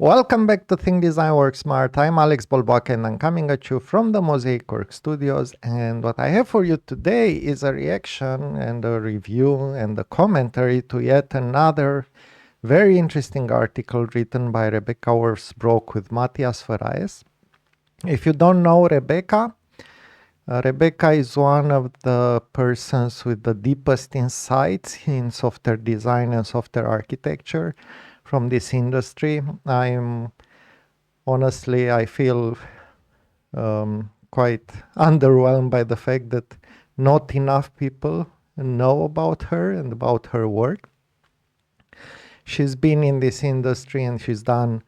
Welcome back to Think Design Work Smart. I'm Alex Bolboaca and I'm coming at you from the Mozaic Works studios. And what I have for you today is a reaction and a review and a commentary to yet another very interesting article written by Rebecca Wirfs-Brock with Mattias Verraes. If you don't know Rebecca, Rebecca is one of the persons with the deepest insights in software design and software architecture from this industry. Honestly, I feel quite underwhelmed by the fact that not enough people know about her and about her work. She's been in this industry and she's done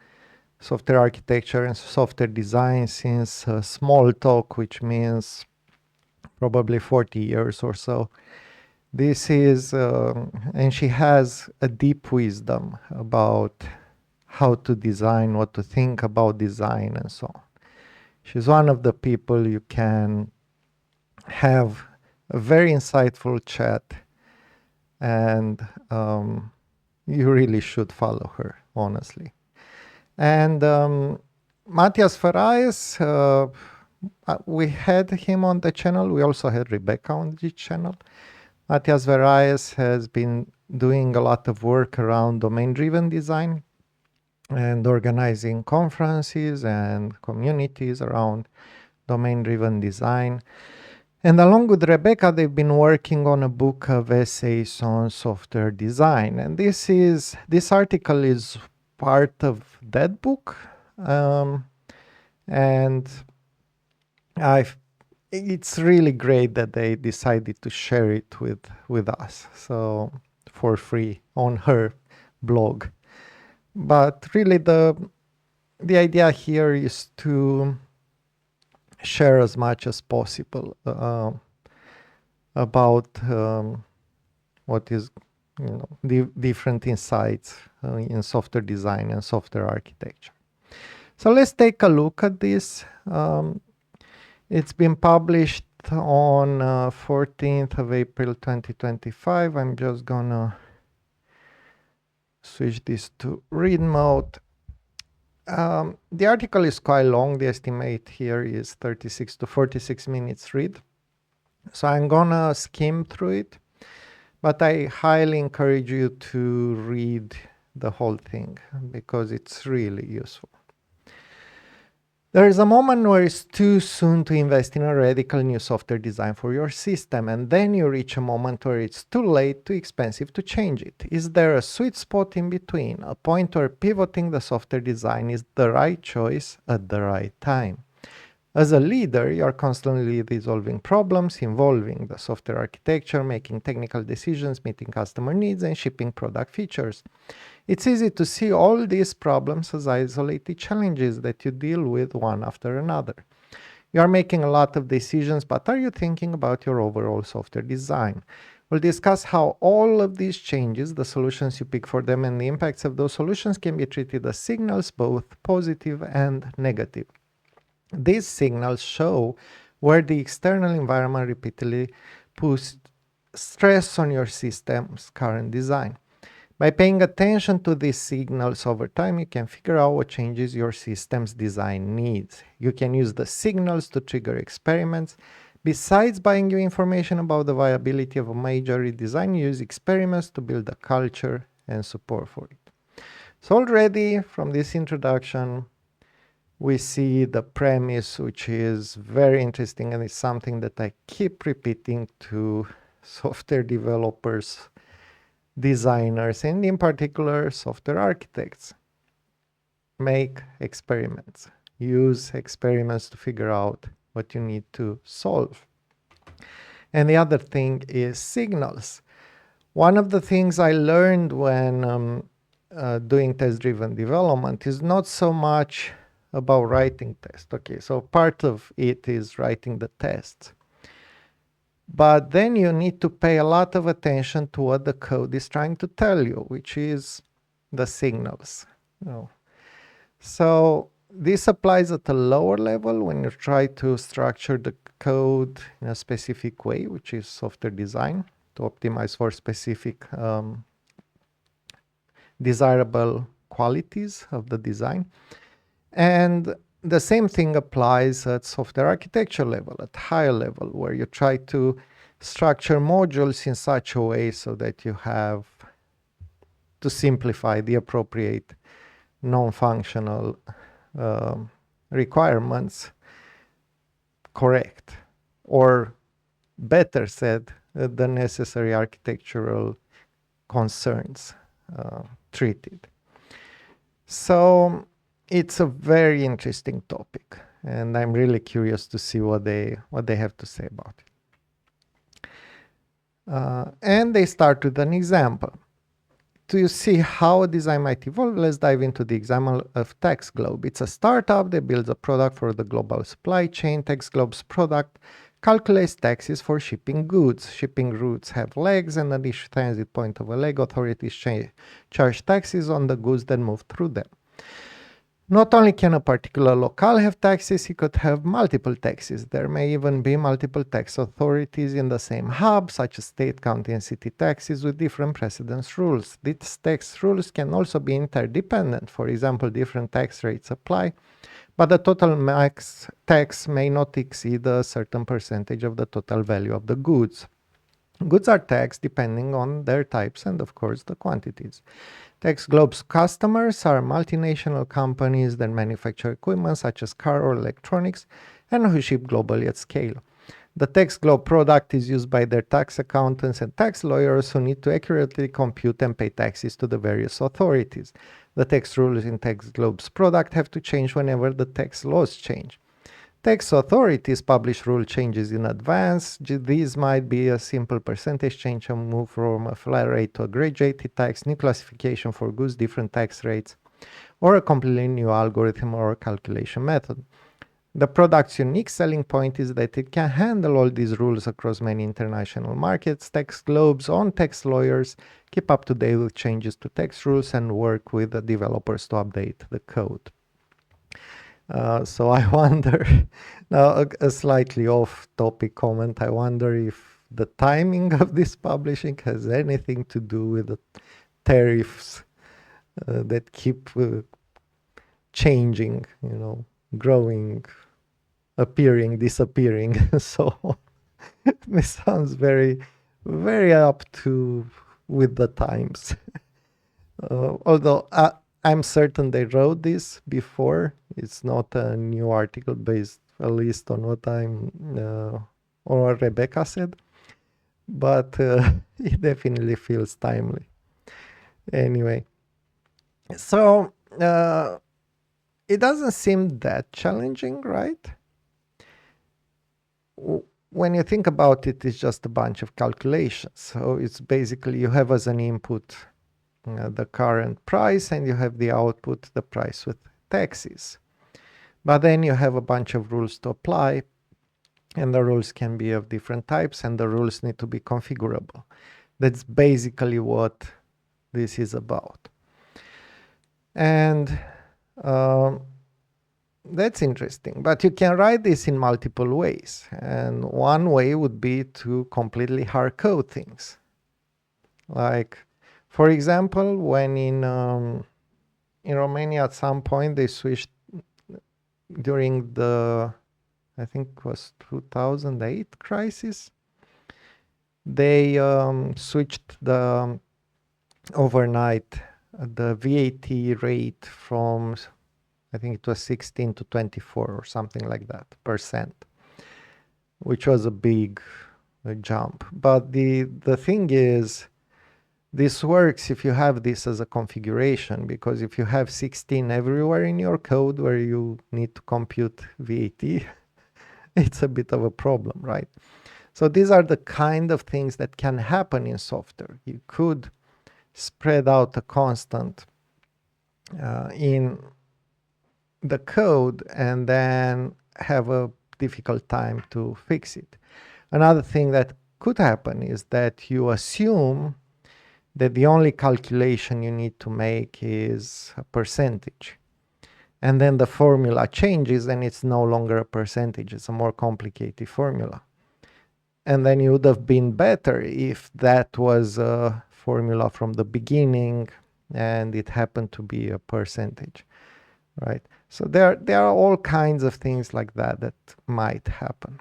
software architecture and software design since small talk, which means probably 40 years or so. This is, and she has a deep wisdom about how to design, what to think about design, and so on. She's one of the people you can have a very insightful chat, and you really should follow her, honestly. And Mattias Verraes, we had him on the channel. We also had Rebecca on the channel. Mattias Verraes has been doing a lot of work around domain-driven design and organizing conferences and communities around domain-driven design. And along with Rebecca, they've been working on a book of essays on software design. And this article is part of that book. And it's really great that they decided to share it with us, so for free on her blog. But really the idea here is to share as much as possible about what is the different insights in software design and software architecture. So let's take a look at this. It's been published on 14th of April 2025. I'm just gonna switch this to read mode. The article is quite long. The estimate here is 36 to 46 minutes read. So I'm gonna skim through it, but I highly encourage you to read the whole thing because it's really useful. There is a moment where it's too soon to invest in a radical new software design for your system, and then you reach a moment where it's too late, too expensive to change it. Is there a sweet spot in between, a point where pivoting the software design is the right choice at the right time? As a leader, you are constantly resolving problems involving the software architecture, making technical decisions, meeting customer needs, and shipping product features. It's easy to see all these problems as isolated challenges that you deal with one after another. You are making a lot of decisions, but are you thinking about your overall software design? We'll discuss how all of these changes, the solutions you pick for them, and the impacts of those solutions can be treated as signals, both positive and negative. These signals show where the external environment repeatedly puts stress on your system's current design. By paying attention to these signals over time, you can figure out what changes your system's design needs. You can use the signals to trigger experiments. Besides buying you information about the viability of a major redesign, you use experiments to build a culture and support for it. So already from this introduction, we see the premise, which is very interesting, and it's something that I keep repeating to software developers, designers, and in particular software architects. Make experiments. Use experiments to figure out what you need to solve. And the other thing is signals. One of the things I learned when doing test-driven development is not so much about writing tests. Okay, so part of it is writing the tests. But then you need to pay a lot of attention to what the code is trying to tell you, which is the signals. So this applies at a lower level when you try to structure the code in a specific way, which is software design, to optimize for specific desirable qualities of the design. And the same thing applies at software architecture level, at higher level, where you try to structure modules in such a way so that you have to simplify the appropriate non-functional requirements correct, or better said, the necessary architectural concerns treated. So it's a very interesting topic, and I'm really curious to see what they have to say about it. And they start with an example. To see how a design might evolve, let's dive into the example of TaxGlobe. It's a startup that builds a product for the global supply chain. TaxGlobe's product calculates taxes for shipping goods. Shipping routes have legs, and at each transit point of a leg, authorities charge taxes on the goods that move through them. Not only can a particular locale have taxes, it could have multiple taxes. There may even be multiple tax authorities in the same hub, such as state, county, and city taxes with different precedence rules. These tax rules can also be interdependent. For example, different tax rates apply, but the total max tax may not exceed a certain percentage of the total value of the goods. Goods are taxed depending on their types and, of course, the quantities. TaxGlobe's customers are multinational companies that manufacture equipment such as car or electronics and who ship globally at scale. The TaxGlobe product is used by their tax accountants and tax lawyers who need to accurately compute and pay taxes to the various authorities. The tax rules in TaxGlobe's product have to change whenever the tax laws change. Tax authorities publish rule changes in advance. These might be a simple percentage change, a move from a flat rate to a graduated tax, new classification for goods, different tax rates, or a completely new algorithm or calculation method. The product's unique selling point is that it can handle all these rules across many international markets. TaxGlobe's own tax lawyers keep up to date with changes to tax rules and work with the developers to update the code. So I wonder, now a slightly off-topic comment, I wonder if the timing of this publishing has anything to do with the tariffs that keep changing, growing, appearing, disappearing. So this sounds very, very up to with the times. Although I'm certain they wrote this before. It's not a new article based at least on what or what Rebecca said, but it definitely feels timely. Anyway, so it doesn't seem that challenging, right? When you think about it, it's just a bunch of calculations. So it's basically you have as an input the current price, and you have the output, the price with taxes. But then you have a bunch of rules to apply, and the rules can be of different types, and the rules need to be configurable. That's basically what this is about. And that's interesting, but you can write this in multiple ways. And one way would be to completely hard code things. Like, for example, when in Romania at some point they switched during the, I think it was 2008 crisis, they switched the overnight the VAT rate from, I think it was 16 to 24 or something like that %, which was a big jump. But the thing is, this works if you have this as a configuration, because if you have 16 everywhere in your code where you need to compute VAT, it's a bit of a problem, right? So these are the kind of things that can happen in software. You could spread out a constant in the code and then have a difficult time to fix it. Another thing that could happen is that you assume that the only calculation you need to make is a percentage. And then the formula changes and it's no longer a percentage, it's a more complicated formula. And then it would have been better if that was a formula from the beginning and it happened to be a percentage, right? So there are all kinds of things like that that might happen.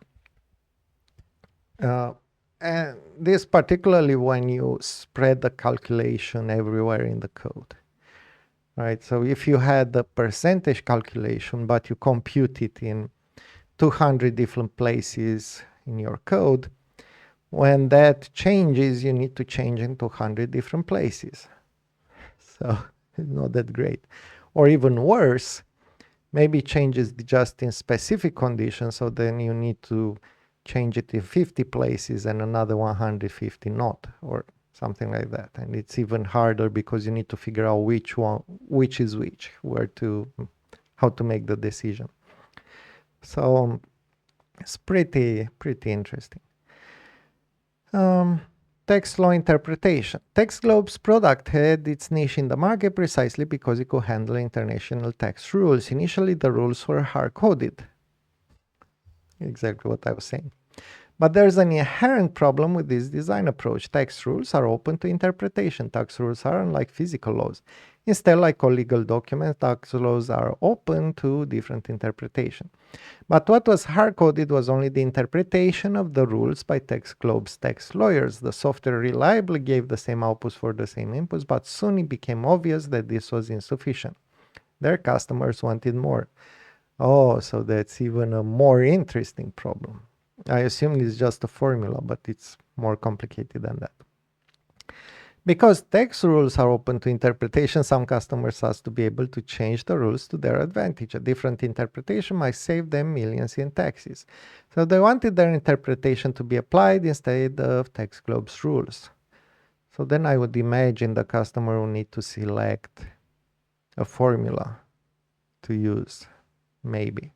And this particularly when you spread the calculation everywhere in the code, right? So if you had the percentage calculation, but you compute it in 200 different places in your code, when that changes, you need to change in 200 different places. So it's not that great. Or even worse, maybe changes just in specific conditions, so then you need to change it in 50 places and another 150 not, or something like that. And it's even harder because you need to figure out which is which, how to make the decision. So it's pretty interesting. Text law interpretation. TextGlobe's product had its niche in the market precisely because it could handle international tax rules. Initially, the rules were hard-coded. Exactly what I was saying. But there's an inherent problem with this design approach. Tax rules are open to interpretation. Tax rules are unlike physical laws. Instead, like all legal documents, tax laws are open to different interpretation. But what was hard-coded was only the interpretation of the rules by TextGlobe's tax lawyers. The software reliably gave the same outputs for the same inputs, but soon it became obvious that this was insufficient. Their customers wanted more. Oh, so that's even a more interesting problem. I assume it's just a formula, but it's more complicated than that. Because tax rules are open to interpretation, some customers ask to be able to change the rules to their advantage. A different interpretation might save them millions in taxes. So they wanted their interpretation to be applied instead of TextGlobe's rules. So then I would imagine the customer will need to select a formula to use, maybe.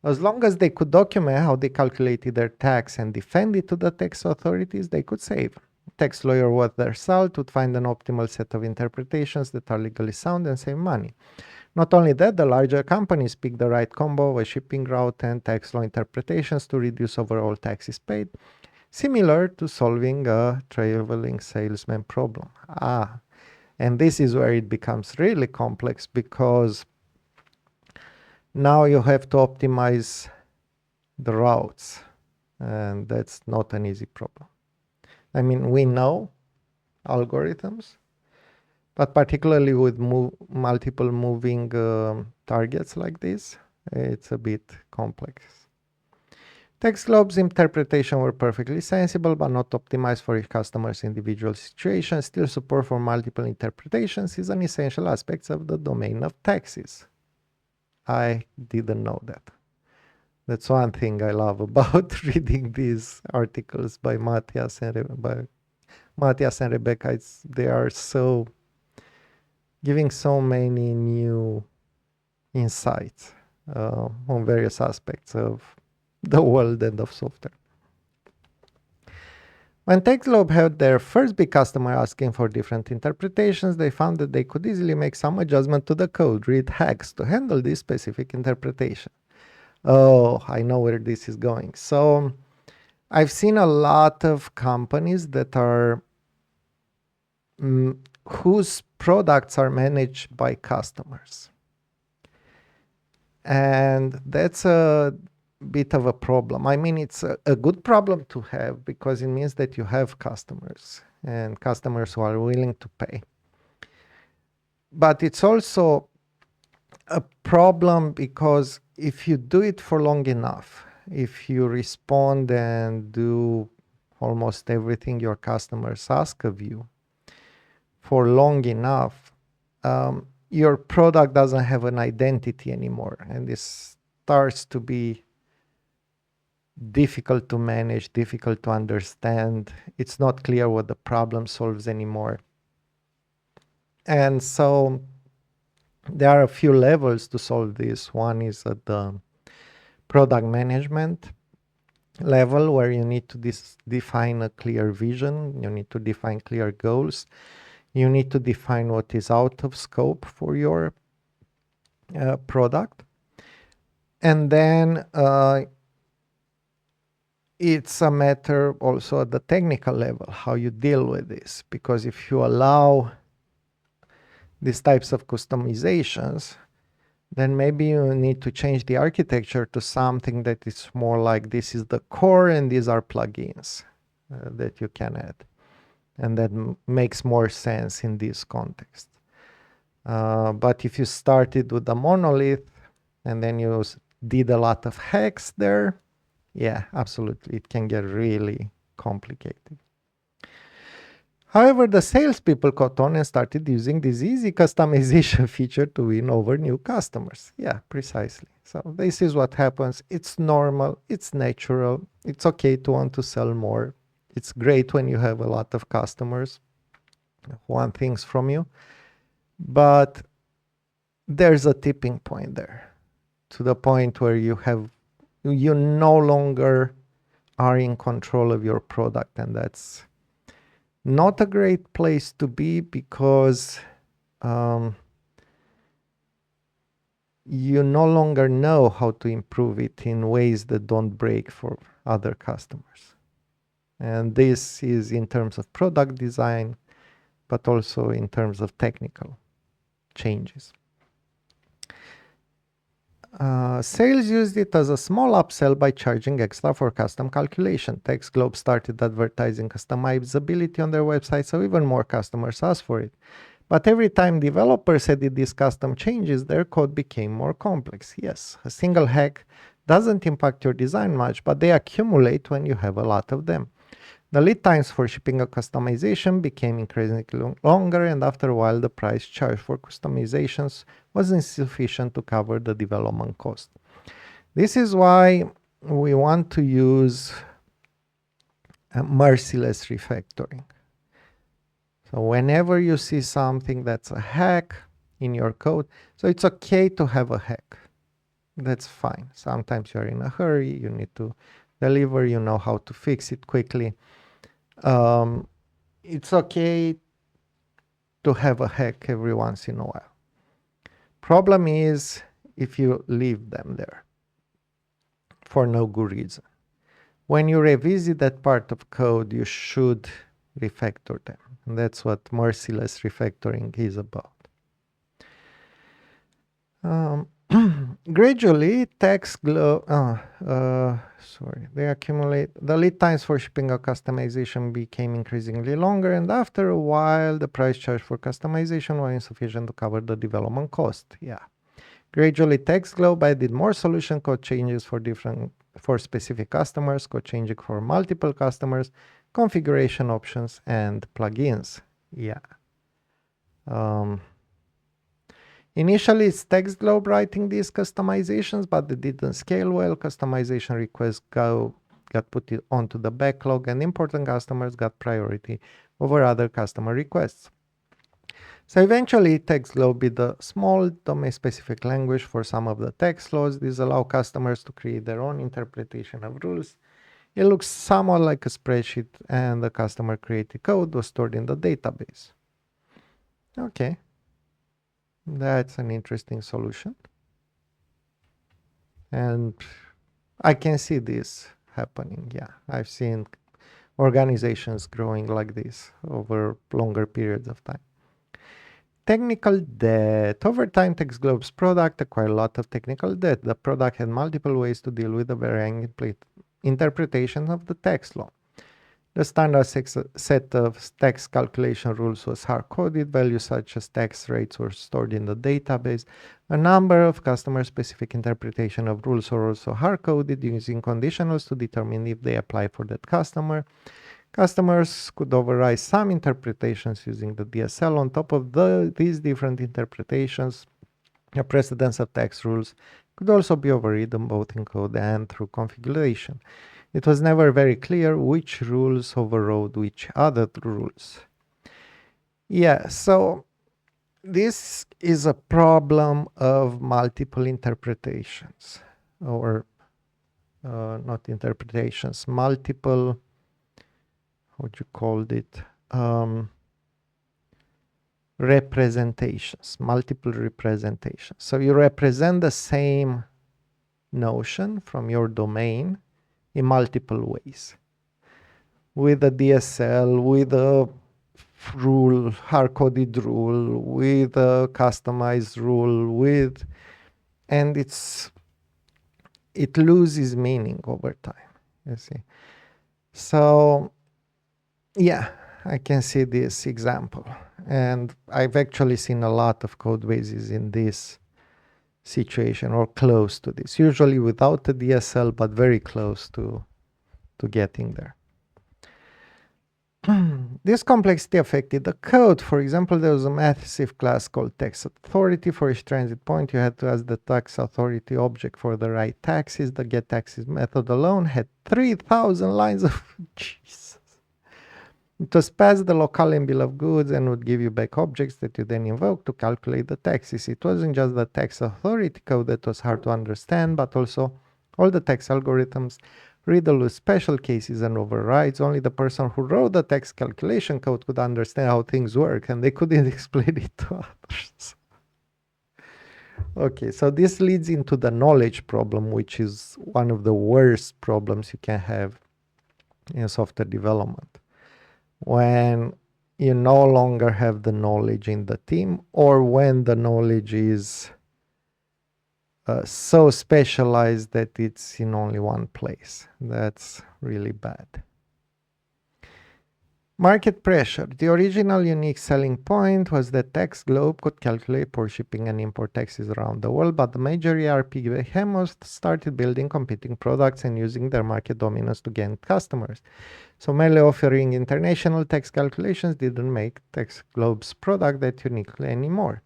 As long as they could document how they calculated their tax and defend it to the tax authorities, they could save. Tax lawyer worth their salt would find an optimal set of interpretations that are legally sound and save money. Not only that, the larger companies pick the right combo of a shipping route and tax law interpretations to reduce overall taxes paid, similar to solving a traveling salesman problem. And this is where it becomes really complex because now you have to optimize the routes, and that's not an easy problem. I mean, we know algorithms, but particularly with multiple moving targets like this, it's a bit complex. TextGlobe's interpretation were perfectly sensible, but not optimized for each customer's individual situation. Still, support for multiple interpretations is an essential aspect of the domain of taxes. I didn't know that. That's one thing I love about reading these articles by Mattias and Rebecca. They are so giving so many new insights on various aspects of the world and of software. When TextGlobe had their first big customer asking for different interpretations, they found that they could easily make some adjustment to the code, read hacks to handle this specific interpretation. Oh, I know where this is going. So I've seen a lot of companies that are whose products are managed by customers. And that's a bit of a problem. I mean, it's a good problem to have because it means that you have customers and customers who are willing to pay. But it's also a problem because if you do it for long enough, if you respond and do almost everything your customers ask of you for long enough, your product doesn't have an identity anymore, and this starts to be difficult to manage, difficult to understand. It's not clear what the problem solves anymore. And so there are a few levels to solve this. One is at the product management level, where you need to define a clear vision, you need to define clear goals, you need to define what is out of scope for your product. And then it's a matter also at the technical level, how you deal with this. Because if you allow these types of customizations, then maybe you need to change the architecture to something that is more like this is the core and these are plugins that you can add. And that makes more sense in this context. But if you started with a monolith and then you did a lot of hacks there, yeah, absolutely, it can get really complicated. However, the salespeople caught on and started using this easy customization feature to win over new customers. Yeah, precisely. So this is what happens. It's normal. It's natural. It's okay to want to sell more. It's great when you have a lot of customers who want things from you. But there's a tipping point there, to the point where you no longer are in control of your product, and that's not a great place to be, because you no longer know how to improve it in ways that don't break for other customers. And this is in terms of product design, but also in terms of technical changes. Sales used it as a small upsell by charging extra for custom calculation. TextGlobe started advertising customizability on their website, so even more customers asked for it. But every time developers added these custom changes, their code became more complex. Yes, a single hack doesn't impact your design much, but they accumulate when you have a lot of them. The lead times for shipping a customization became increasingly longer, and after a while the price charged for customizations was insufficient to cover the development cost. This is why we want to use merciless refactoring. So whenever you see something that's a hack in your code, so it's okay to have a hack. That's fine. Sometimes you're in a hurry, you need to deliver, you know how to fix it quickly. It's okay to have a hack every once in a while. Problem is if you leave them there for no good reason. When you revisit that part of code, you should refactor them. And that's what merciless refactoring is about. Gradually, they accumulate. The lead times for shipping a customization became increasingly longer, and after a while, the price charged for customization was insufficient to cover the development cost. Yeah. Gradually, TextGlobe added more solution code changes for specific customers, code changing for multiple customers, configuration options, and plugins. Yeah. Initially, it's TextGlobe writing these customizations, but they didn't scale well. Customization requests got put onto the backlog, and important customers got priority over other customer requests. So eventually, TextGlobe built a small domain-specific language for some of the text flows. These allow customers to create their own interpretation of rules. It looks somewhat like a spreadsheet, and the customer created code was stored in the database. Okay. That's an interesting solution. And I can see this happening. Yeah, I've seen organizations growing like this over longer periods of time. Technical debt. Over time, TextGlobe's product acquired a lot of technical debt. The product had multiple ways to deal with the varying interpretations of the text law. The standard set of text calculation rules was hard-coded. Values such as tax rates were stored in the database. A number of customer-specific interpretation of rules are also hard-coded using conditionals to determine if they apply for that customer. Customers could override some interpretations using the DSL. On top of these different interpretations, the precedence of text rules could also be overridden both in code and through configuration. It was never very clear which rules overrode which other rules. Yeah, so this is a problem of multiple interpretations, or not interpretations, multiple, what you called it, representations, multiple representations. So you represent the same notion from your domain in multiple ways, with a DSL, with a rule, hard-coded rule, with a customized rule, and it loses meaning over time, you see. So yeah, I can see this example, and I've actually seen a lot of code bases in this situation or close to this, usually without a DSL, but very close to getting there. This complexity affected the code. For example, there was a massive class called tax authority. For each transit point, you had to ask the tax authority object for the right taxes. The get taxes method alone had 3,000 lines of Jesus. It was passed the locale and bill of goods and would give you back objects that you then invoke to calculate the taxes. It wasn't just the tax authority code that was hard to understand, but also all the tax algorithms, riddled with special cases and overrides. Only the person who wrote the tax calculation code could understand how things work, and they couldn't explain it to others. Okay, so this leads into the knowledge problem, which is one of the worst problems you can have in software development. When you no longer have the knowledge in the team, or when the knowledge is so specialized that it's in only one place. That's really bad. Market pressure. The original unique selling point was that Tax Globe could calculate for shipping and import taxes around the world, but the major ERP behemoths started building competing products and using their market dominance to gain customers. So merely offering international tax calculations didn't make Tax Globe's product that unique anymore.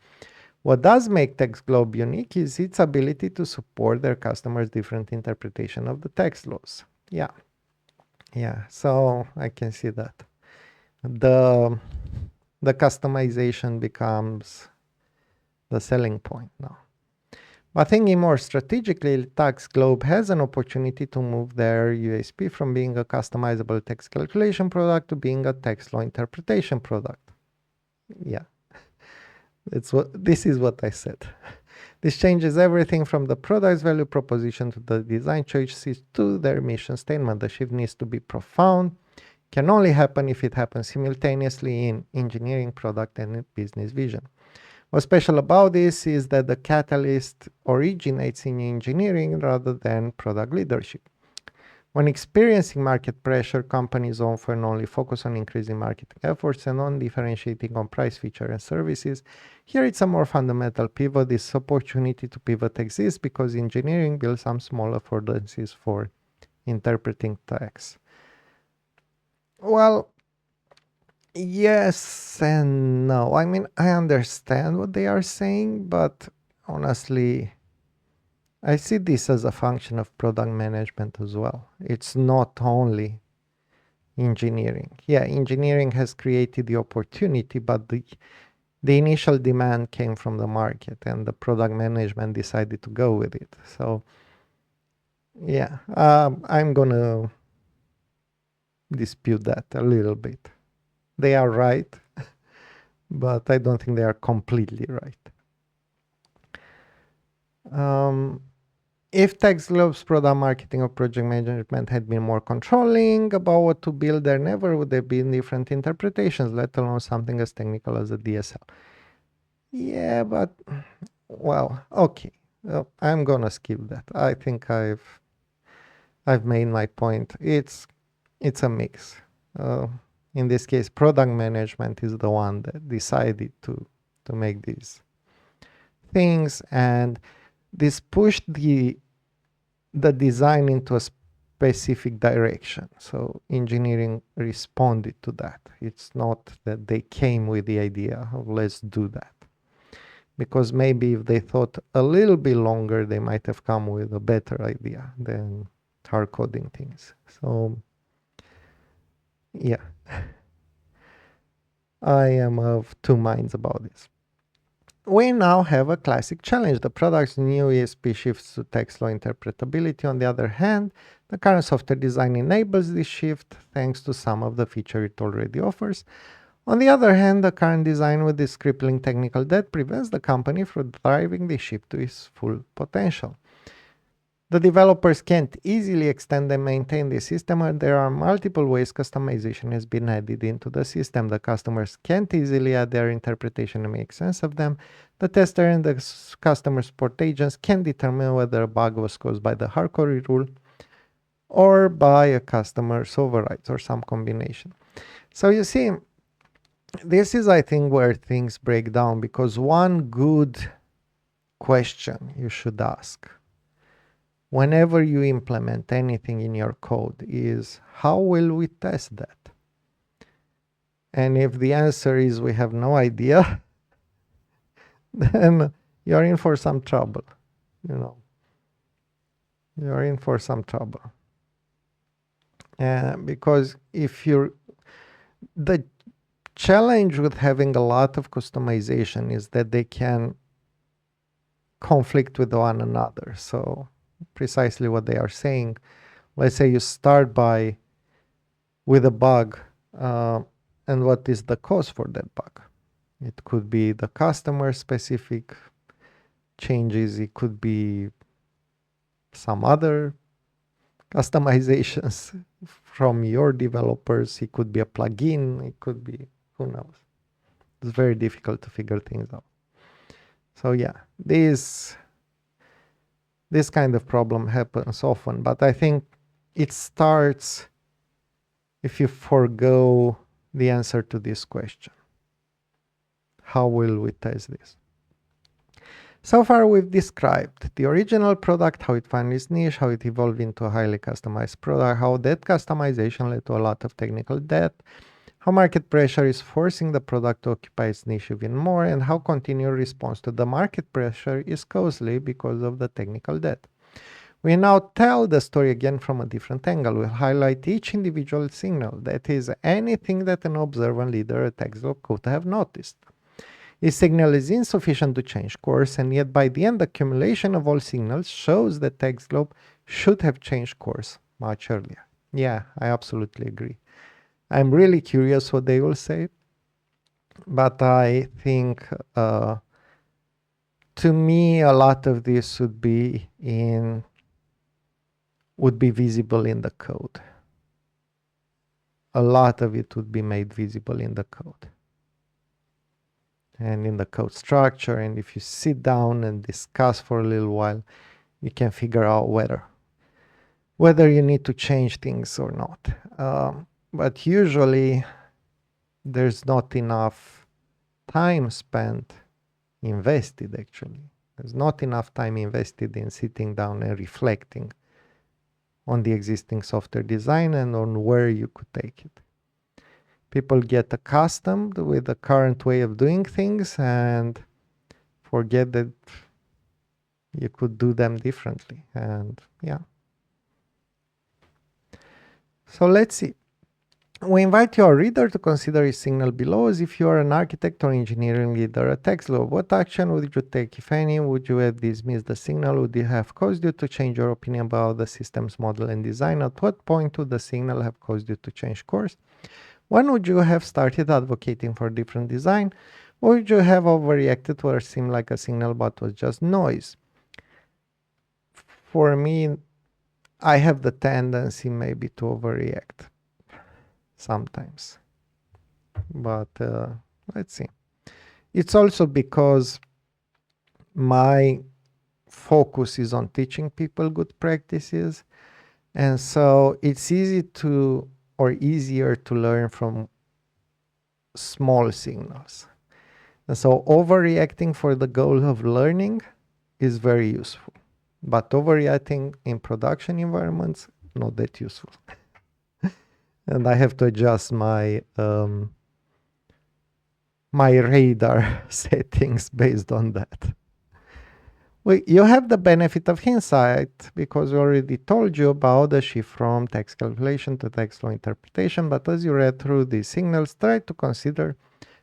What does make Tax Globe unique is its ability to support their customers' different interpretation of the tax laws. Yeah, so I can see that. The customization becomes the selling point now. But thinking more strategically, Tax Globe has an opportunity to move their USP from being a customizable tax calculation product to being a tax law interpretation product. Yeah. This is what I said. This changes everything from the product's value proposition to the design choices to their mission statement. The shift needs to be profound. Can only happen if it happens simultaneously in engineering, product, and business vision. What's special about this is that the catalyst originates in engineering rather than product leadership. When experiencing market pressure, companies often only focus on increasing marketing efforts and on differentiating on price, feature, and services. Here it's a more fundamental pivot. This opportunity to pivot exists because engineering builds some small affordances for interpreting tax. Well, yes and no. I mean, I understand what they are saying, but honestly, I see this as a function of product management as well. It's not only engineering. Yeah, engineering has created the opportunity, but the initial demand came from the market and the product management decided to go with it. So yeah, I'm gonna dispute that a little bit. They are right, but I don't think they are completely right. If Tax Globe's product marketing or project management had been more controlling about what to build, there never would have been different interpretations, let alone something as technical as a DSL. Yeah, but, well, okay. I'm gonna skip that. I think I've made my point. It's a mix. In this case, product management is the one that decided to make these things, and this pushed the design into a specific direction. So engineering responded to that. It's not that they came with the idea of let's do that. Because maybe if they thought a little bit longer, they might have come with a better idea than hard coding things. So yeah, I am of two minds about this. We now have a classic challenge. The product's new ESP shifts to text law interpretability. On the other hand, the current software design enables this shift thanks to some of the features it already offers. On the other hand, the current design with this crippling technical debt prevents the company from driving the shift to its full potential. The developers can't easily extend and maintain the system, and there are multiple ways customization has been added into the system. The customers can't easily add their interpretation and make sense of them. The tester and the customer support agents can determine whether a bug was caused by the hardcore rule or by a customer's overrides or some combination. So you see, this is, I think, where things break down, because one good question you should ask whenever you implement anything in your code is, how will we test that? And if the answer is we have no idea, then you're in for some trouble. You're in for some trouble. Because the challenge with having a lot of customization is that they can conflict with one another. So precisely what they are saying, let's say you start with a bug, and what is the cause for that bug? It could be the customer specific changes, it could be some other customizations from your developers, it could be a plugin, it could be, who knows. It's very difficult to figure things out. So yeah, this kind of problem happens often, but I think it starts if you forgo the answer to this question. How will we test this? So far we've described the original product, how it found its niche, how it evolved into a highly customized product, how that customization led to a lot of technical debt, how market pressure is forcing the product to occupy its niche even more, and how continued response to the market pressure is costly because of the technical debt. We now tell the story again from a different angle. We'll highlight each individual signal, that is, anything that an observant leader at TextGlobe could have noticed. This signal is insufficient to change course, and yet by the end, the accumulation of all signals shows that TextGlobe should have changed course much earlier. Yeah, I absolutely agree. I'm really curious what they will say, but I think to me a lot of this would be visible in the code. A lot of it would be made visible in the code and in the code structure, and if you sit down and discuss for a little while, you can figure out whether you need to change things or not. But usually there's not enough time invested actually. There's not enough time invested in sitting down and reflecting on the existing software design and on where you could take it. People get accustomed with the current way of doing things and forget that you could do them differently. And yeah. So let's see. We invite your reader to consider his signal below as if you are an architect or engineering leader at TextGlobe. What action would you take, if any? Would you have dismissed the signal? Would it have caused you to change your opinion about the system's model and design? At what point would the signal have caused you to change course? When would you have started advocating for different design? Or would you have overreacted to what seemed like a signal but was just noise? For me, I have the tendency maybe to overreact sometimes, but let's see. It's also because my focus is on teaching people good practices, and so it's easier to learn from small signals. And so overreacting for the goal of learning is very useful, but overreacting in production environments, not that useful. And I have to adjust my radar settings based on that. You have the benefit of hindsight because we already told you about the shift from text calculation to text flow interpretation, but as you read through these signals, try to consider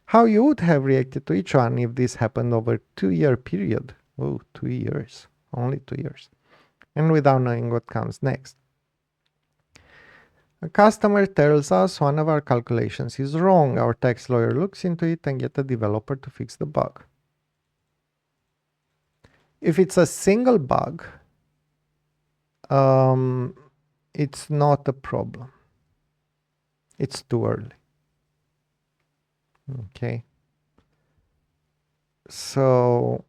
how you would have reacted to each one if this happened over a 2-year period. Oh, 2 years, only 2 years, and without knowing what comes next. A customer tells us one of our calculations is wrong. Our tax lawyer looks into it and gets a developer to fix the bug. If it's a single bug, it's not a problem. It's too early. Okay. So,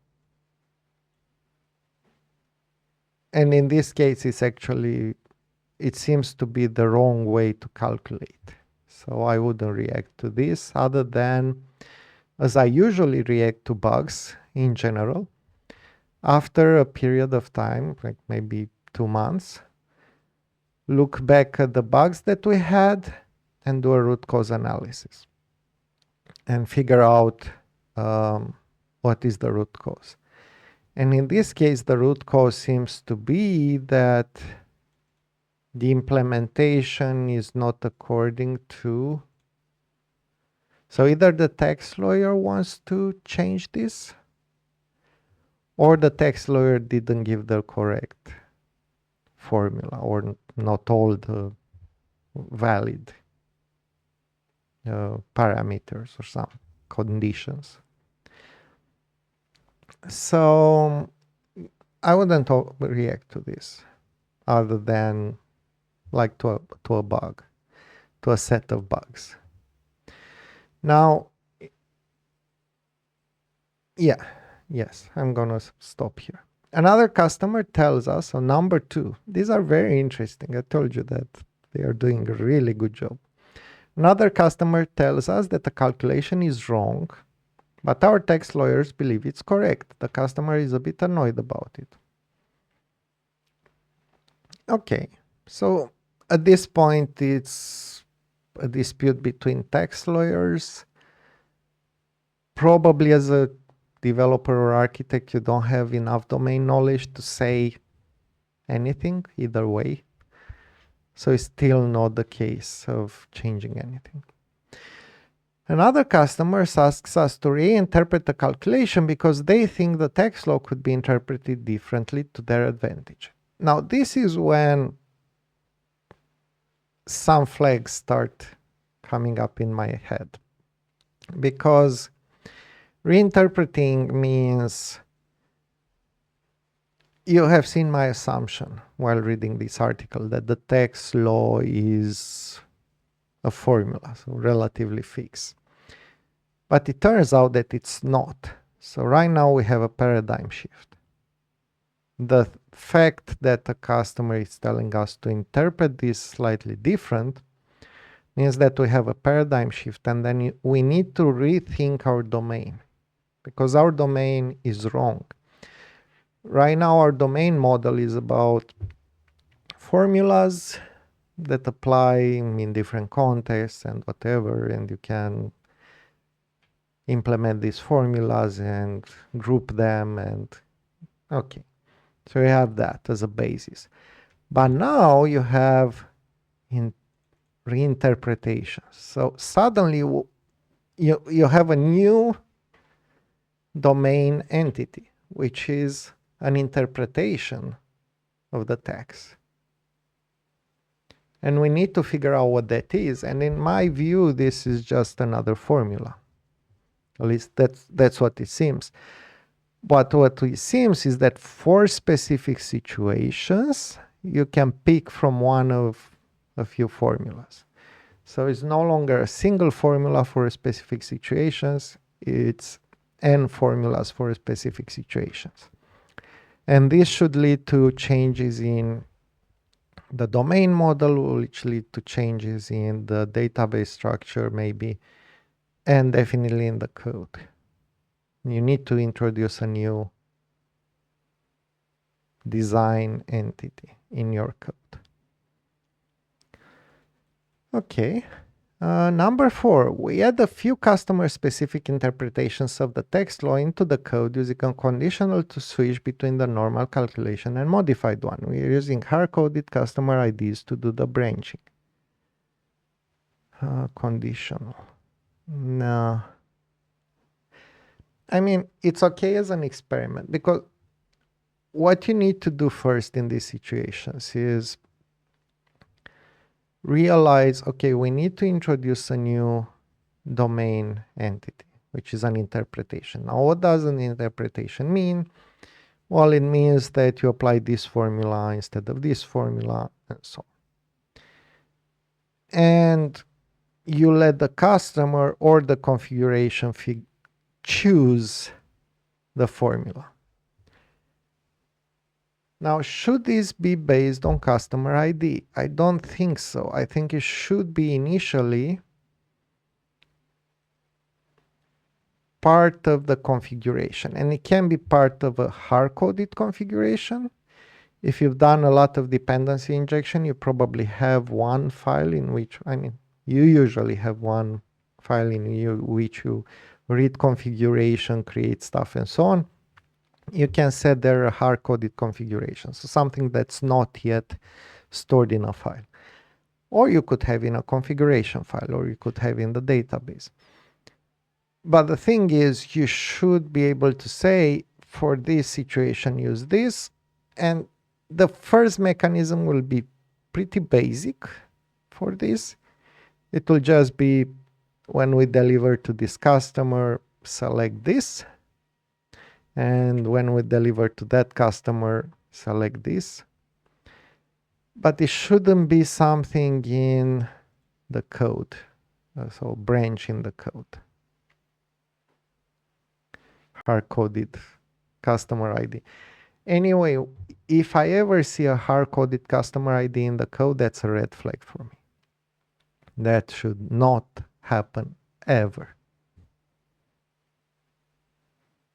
and in this case, it seems to be the wrong way to calculate. So I wouldn't react to this other than, as I usually react to bugs in general, after a period of time, like maybe 2 months, look back at the bugs that we had and do a root cause analysis and figure out what is the root cause. And in this case, the root cause seems to be that the implementation is not according to. So either the tax lawyer wants to change this, or the tax lawyer didn't give the correct formula, or not all the valid parameters or some conditions. So I wouldn't react to this other than like to a bug, to a set of bugs. Now, yes, I'm gonna stop here. Another customer tells us on number 2, these are very interesting. I told you that they are doing a really good job. Another customer tells us that the calculation is wrong, but our tax lawyers believe it's correct. The customer is a bit annoyed about it. Okay, so at this point, it's a dispute between tax lawyers. Probably as a developer or architect, you don't have enough domain knowledge to say anything either way. So it's still not the case of changing anything. Another customer asks us to reinterpret the calculation because they think the tax law could be interpreted differently to their advantage. Now, this is when some flags start coming up in my head, because reinterpreting means you have seen my assumption while reading this article that the tax law is a formula, so relatively fixed. But it turns out that it's not. So right now we have a paradigm shift. The fact that the customer is telling us to interpret this slightly different means that we have a paradigm shift, and then we need to rethink our domain, because our domain is wrong. Right now our domain model is about formulas that apply in different contexts and whatever, and you can implement these formulas and group them, and okay. So you have that as a basis. But now you have reinterpretations. So suddenly you have a new domain entity, which is an interpretation of the text. And we need to figure out what that is. And in my view, this is just another formula. At least that's what it seems. But what it seems is that for specific situations, you can pick from one of a few formulas. So it's no longer a single formula for specific situations, it's n formulas for specific situations. And this should lead to changes in the domain model, which lead to changes in the database structure maybe, and definitely in the code. You need to introduce a new design entity in your code. Okay. Number 4, we add a few customer-specific interpretations of the text law into the code using a conditional to switch between the normal calculation and modified one. We are using hard-coded customer IDs to do the branching. Conditional. No. I mean, it's okay as an experiment, because what you need to do first in these situations is realize, okay, we need to introduce a new domain entity, which is an interpretation. Now, what does an interpretation mean? Well, it means that you apply this formula instead of this formula and so on. And you let the customer or the configuration choose the formula. Now, should this be based on customer ID? I don't think so. I think it should be initially part of the configuration, and it can be part of a hard-coded configuration. If you've done a lot of dependency injection, you probably have one file in which, you usually have one file in which you read configuration, create stuff, and so on. You can set there a hard-coded configuration, so something that's not yet stored in a file. Or you could have in a configuration file, or you could have in the database. But the thing is, you should be able to say, for this situation, use this. And the first mechanism will be pretty basic for this. It will just be, when we deliver to this customer, select this. And when we deliver to that customer, select this. But it shouldn't be something in the code, so branch in the code. Hard-coded customer ID. Anyway, if I ever see a hard-coded customer ID in the code, that's a red flag for me. That should not happen ever.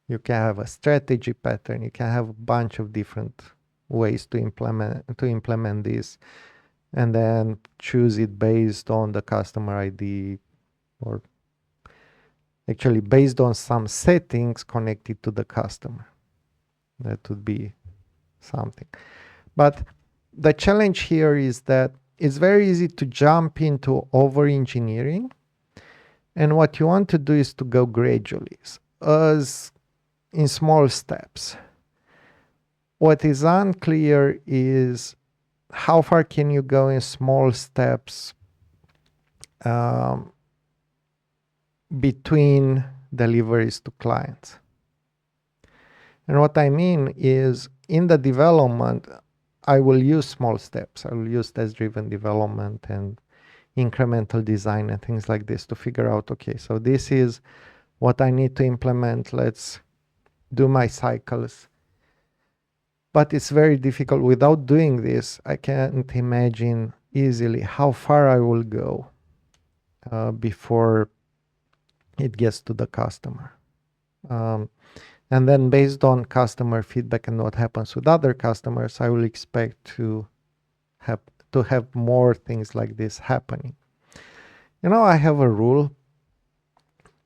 You can have a strategy pattern, you can have a bunch of different ways to implement this, and then choose it based on the customer ID, or actually based on some settings connected to the customer. That would be something. But the challenge here is that it's very easy to jump into over-engineering, and what you want to do is to go gradually, as in small steps. What is unclear is how far can you go in small steps between deliveries to clients. And what I mean is, in the development, I will use small steps. I will use test-driven development and incremental design and things like this to figure out, okay, so this is what I need to implement. Let's do my cycles. But it's very difficult. Without doing this, I can't imagine easily how far I will go before it gets to the customer. And then based on customer feedback and what happens with other customers, I will expect to have more things like this happening. I have a rule.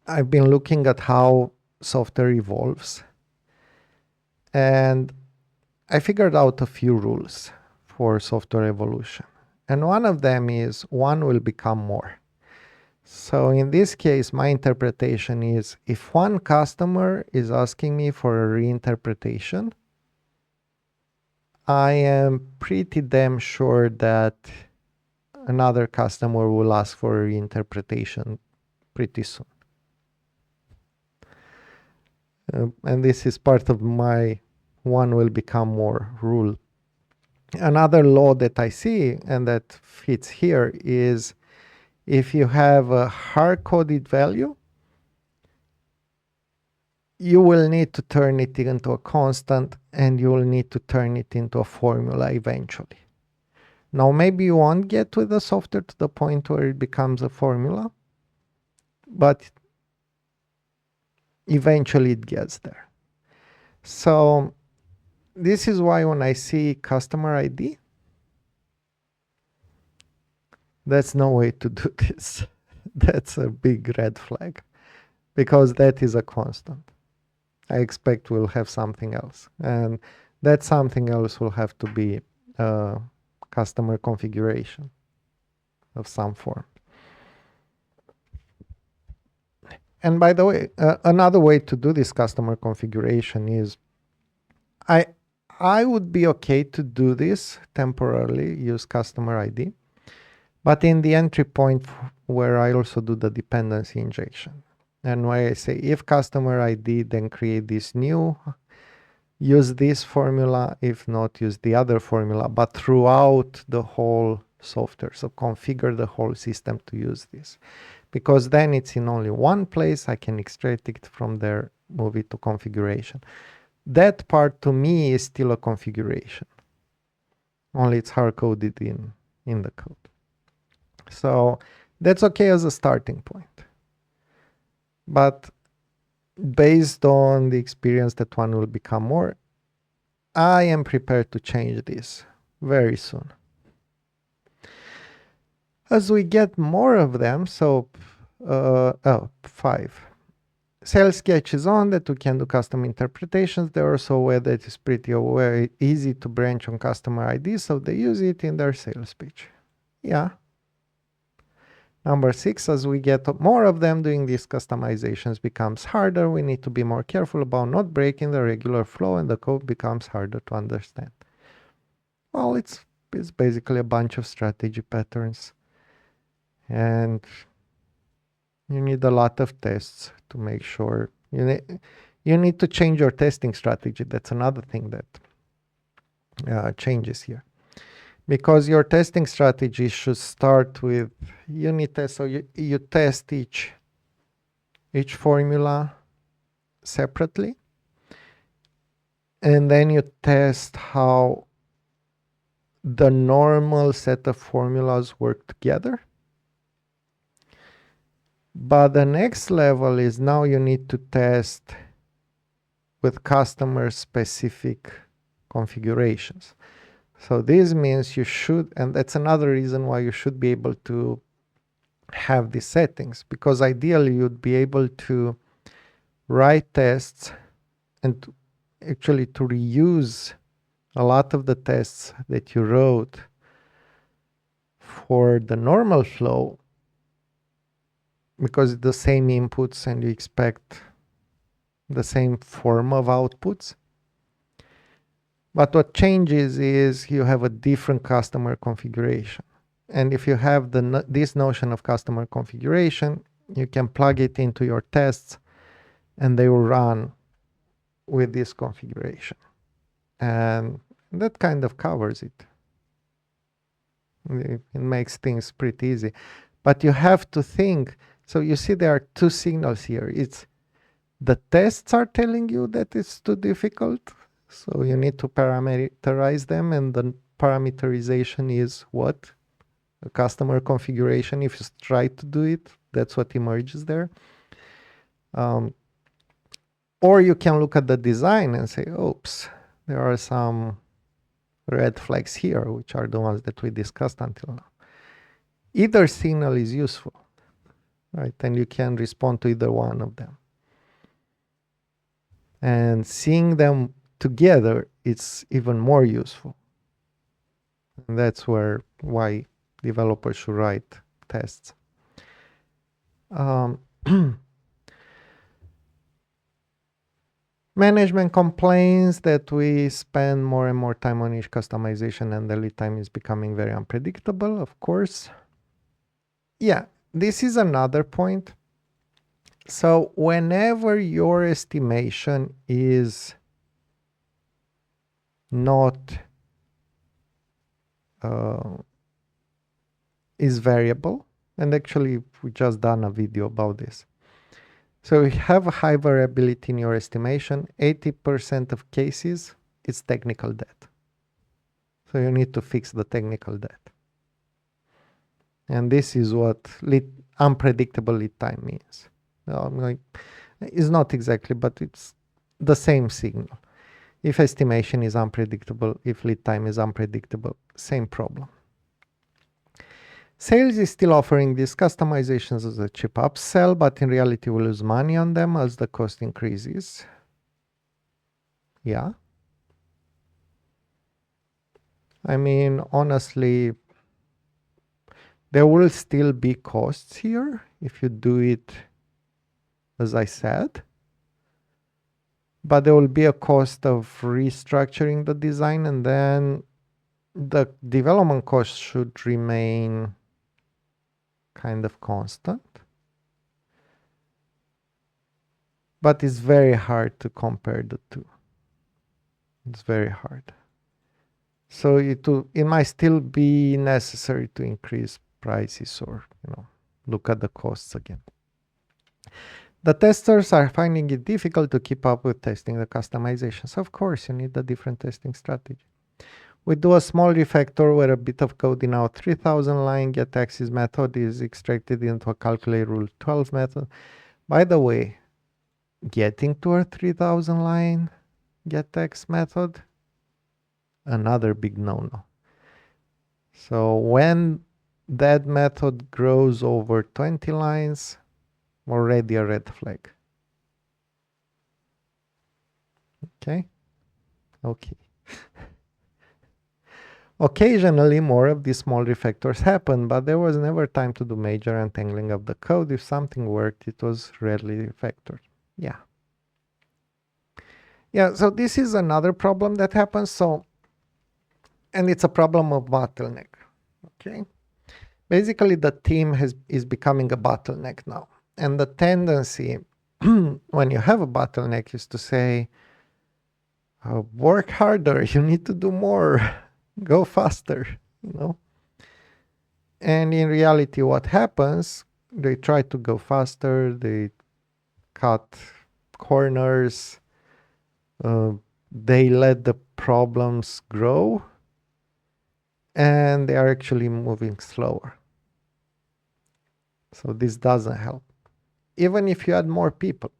I've been looking at how software evolves, and I figured out a few rules for software evolution. And one of them is one will become more. So in this case, my interpretation is, if one customer is asking me for a reinterpretation, I am pretty damn sure that another customer will ask for a reinterpretation pretty soon. And this is part of my one will become more rule. Another law that I see and that fits here is, if you have a hard-coded value, you will need to turn it into a constant, and you will need to turn it into a formula eventually. Now, maybe you won't get with the software to the point where it becomes a formula, but eventually it gets there. So this is why when I see customer ID, that's no way to do this. That's a big red flag, because that is a constant. I expect we'll have something else, and that something else will have to be customer configuration of some form. And by the way, another way to do this customer configuration is, I would be okay to do this temporarily, use customer ID, but in the entry point where I also do the dependency injection. And where I say, if customer ID, then create this new use this formula, if not use the other formula, but throughout the whole software. So configure the whole system to use this, because then it's in only one place. I can extract it from there, move it to configuration. That part to me is still a configuration, only it's hard coded in the code. So that's okay as a starting point. But based on the experience that one will become more, I am prepared to change this very soon. As we get more of them, so 5. Sales sketch is on that we can do custom interpretations. There also a way that is pretty very easy to branch on customer ID, so they use it in their sales pitch. Yeah. Number 6, as we get more of them, doing these customizations becomes harder. We need to be more careful about not breaking the regular flow, and the code becomes harder to understand. Well, it's basically a bunch of strategy patterns, and you need a lot of tests to make sure. You need to change your testing strategy. That's another thing that changes here. Because your testing strategy should start with unit tests. So you test each formula separately. And then you test how the normal set of formulas work together. But the next level is now you need to test with customer specific configurations. So this means you should, and that's another reason why you should be able to have these settings, because ideally you'd be able to write tests and actually to reuse a lot of the tests that you wrote for the normal flow, because the same inputs and you expect the same form of outputs. But what changes is you have a different customer configuration. And if you have this notion of customer configuration, you can plug it into your tests and they will run with this configuration. And that kind of covers it. It makes things pretty easy. But you have to think, so you see there are two signals here. It's the tests are telling you that it's too difficult, so you need to parameterize them, and the parameterization is what? A customer configuration. If you try to do it, that's what emerges there. Or you can look at the design and say, oops, there are some red flags here, which are the ones that we discussed until now. Either signal is useful, right? And you can respond to either one of them. And seeing them together, it's even more useful. And that's why developers should write tests. Management complains that we spend more and more time on each customization and the lead time is becoming very unpredictable, of course. Yeah, this is another point. So whenever your estimation is not is variable, and actually we just done a video about this. So you have a high variability in your estimation. 80% of cases, it's technical debt. So you need to fix the technical debt. And this is what unpredictable lead time means. It's not exactly, but it's the same signal. If estimation is unpredictable, if lead time is unpredictable, same problem. Sales is still offering these customizations as a cheap upsell, but in reality we lose money on them as the cost increases. Yeah. I mean, honestly, there will still be costs here if you do it as I said, but there will be a cost of restructuring the design, and then the development cost should remain kind of constant. But it's very hard to compare the two. It's very hard. So it might still be necessary to increase prices or, look at the costs again. The testers are finding it difficult to keep up with testing the customizations. Of course, you need a different testing strategy. We do a small refactor where a bit of code in our 3000 line getAxis method is extracted into a calculate rule 12 method. By the way, getting to a 3000 line getX method, another big no-no. So when that method grows over 20 lines, already a red flag. Okay? Okay. Occasionally, more of these small refactors happen, but there was never time to do major untangling of the code. If something worked, it was rarely refactored. Yeah. Yeah, so this is another problem that happens. And it's a problem of bottleneck. Okay. Basically, the team is becoming a bottleneck now. And the tendency when you have a bottleneck is to say, work harder, you need to do more, go faster, And in reality, what happens, they try to go faster, they cut corners, they let the problems grow, and they are actually moving slower. So this doesn't help. Even if you add more people.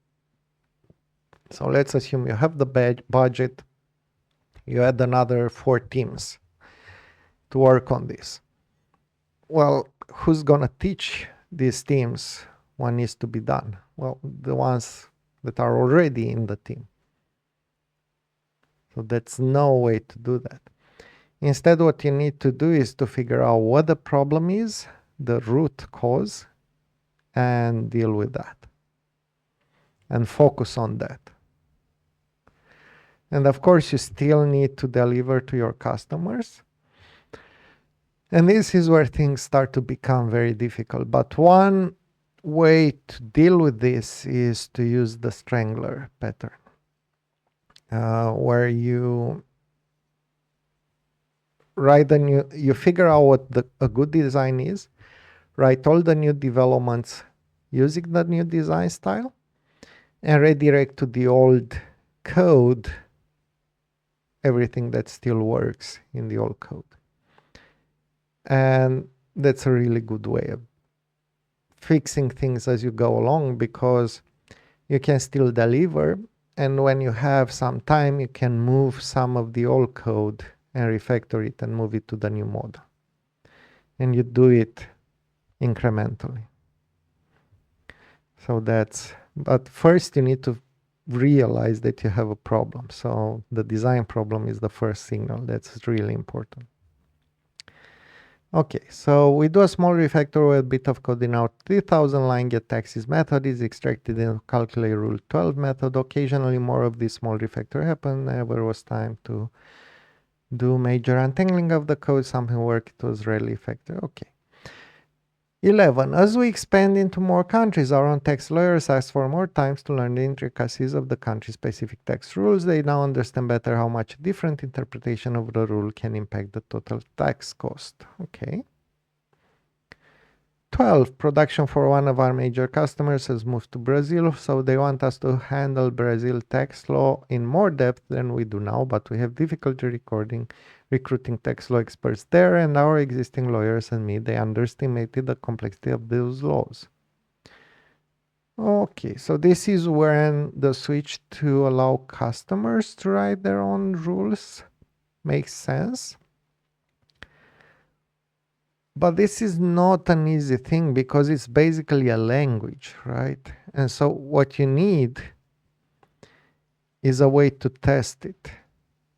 So let's assume you have the budget, you add another 4 teams to work on this. Well, who's gonna teach these teams what needs to be done? Well, the ones that are already in the team. So that's no way to do that. Instead, what you need to do is to figure out what the problem is, the root cause, and deal with that. And focus on that. And of course, you still need to deliver to your customers. And this is where things start to become very difficult. But one way to deal with this is to use the strangler pattern, where you write you figure out what a good design is, write all the new developments using the new design style, and redirect to the old code everything that still works in the old code. And that's a really good way of fixing things as you go along, because you can still deliver, and when you have some time, you can move some of the old code and refactor it and move it to the new model. And you do it incrementally. So but first you need to realize that you have a problem. So the design problem is the first signal. That's really important. Okay, so we do a small refactor with a bit of code in our 3000 line getAxis method is extracted in calculate rule 12 method. Occasionally more of this small refactor happened. Never was time to do major untangling of the code. Something worked, it was rarely effective. Okay. 11. As we expand into more countries, our own tax lawyers ask for more time to learn the intricacies of the country-specific tax rules. They now understand better how much different interpretation of the rule can impact the total tax cost. Okay. 12. Production for one of our major customers has moved to Brazil, so they want us to handle Brazil tax law in more depth than we do now, but we have difficulty recruiting tax law experts there, and our existing lawyers and me, they underestimated the complexity of those laws. Okay, so this is when the switch to allow customers to write their own rules makes sense. But this is not an easy thing because it's basically a language, right? And so what you need is a way to test it.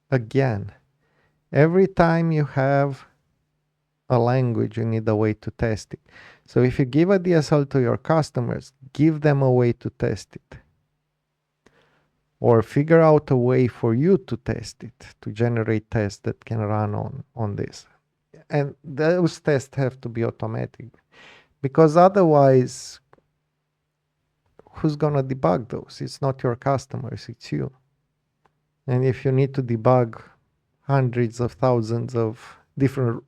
Again, every time you have a language, you need a way to test it. So if you give a DSL to your customers, give them a way to test it. Or figure out a way for you to test it, to generate tests that can run on this. And those tests have to be automatic, because otherwise, who's gonna debug those? It's not your customers, it's you. And if you need to debug hundreds of thousands of different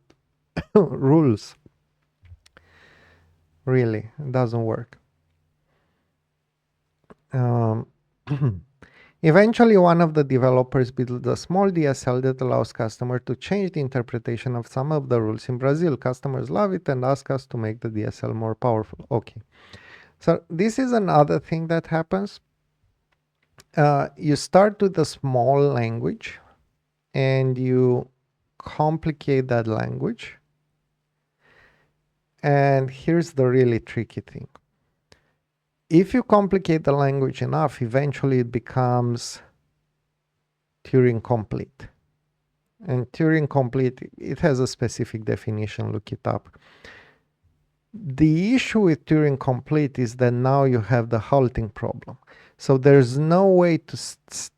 rules, really, it doesn't work. Eventually, one of the developers built a small DSL that allows customers to change the interpretation of some of the rules in Brazil. Customers love it and ask us to make the DSL more powerful. Okay. So this is another thing that happens. You start with a small language and you complicate that language. And here's the really tricky thing. If you complicate the language enough, eventually it becomes Turing complete. And Turing complete, it has a specific definition, look it up. The issue with Turing complete is that now you have the halting problem. So there's no way to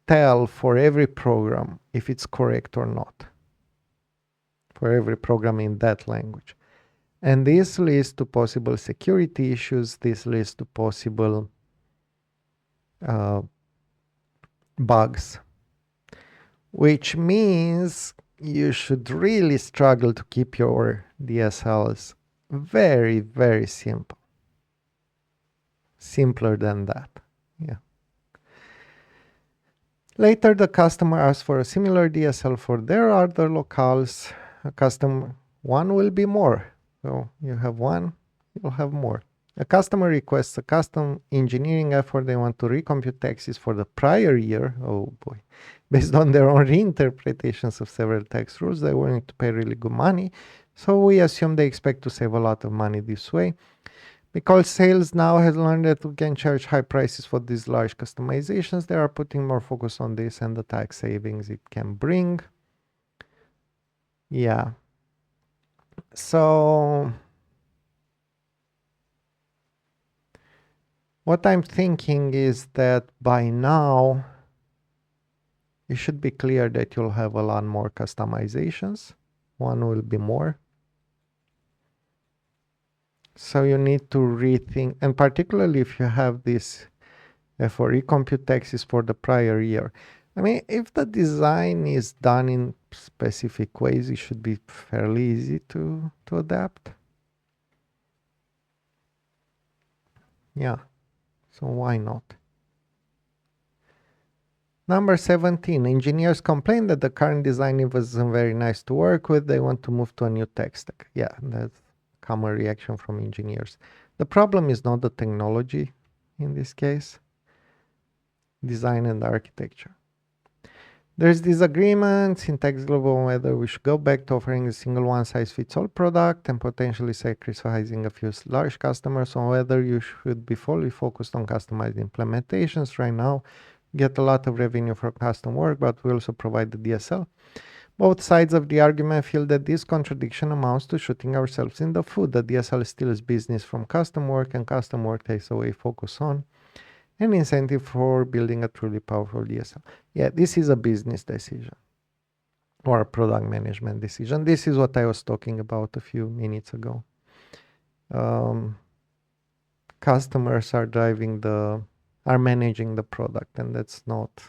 tell for every program if it's correct or not, for every program in that language. And this leads to possible security issues. This leads to possible bugs, which means you should really struggle to keep your DSLs very, very simple. Simpler than that. Yeah. Later, the customer asks for a similar DSL for their other locales. A custom one will be more. So you have one, you'll have more. A customer requests a custom engineering effort. They want to recompute taxes for the prior year. Oh boy. Based on their own reinterpretations of several tax rules, they're willing to pay really good money. So we assume they expect to save a lot of money this way. Because sales now has learned that we can charge high prices for these large customizations, they are putting more focus on this and the tax savings it can bring. Yeah. So what I'm thinking is that by now it should be clear that you'll have a lot more customizations. One will be more. So you need to rethink, and particularly if you have this for recompute taxes for the prior year. I mean, if the design is done in specific ways, it should be fairly easy to adapt. Yeah, so why not? Number 17, engineers complain that the current design wasn't very nice to work with. They want to move to a new tech stack. Yeah, that's a common reaction from engineers. The problem is not the technology in this case, design and architecture. There's disagreements in Text Global on whether we should go back to offering a single one-size-fits-all product and potentially sacrificing a few large customers, on whether you should be fully focused on customized implementations. Right now, get a lot of revenue for custom work, but we also provide the DSL. Both sides of the argument feel that this contradiction amounts to shooting ourselves in the foot. The DSL steals business from custom work, and custom work takes away focus on an incentive for building a truly powerful DSL. Yeah, this is a business decision or a product management decision. This is what I was talking about a few minutes ago. Customers are managing the product, and that's not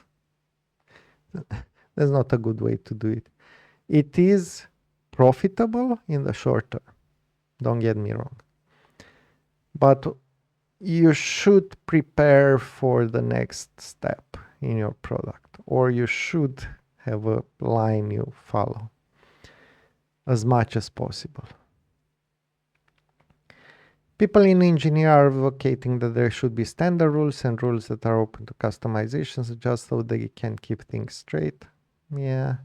a good way to do it. It is profitable in the short term, don't get me wrong, but you should prepare for the next step in your product, or you should have a line you follow as much as possible. People in engineering are advocating that there should be standard rules and rules that are open to customizations just so they can keep things straight. Yeah.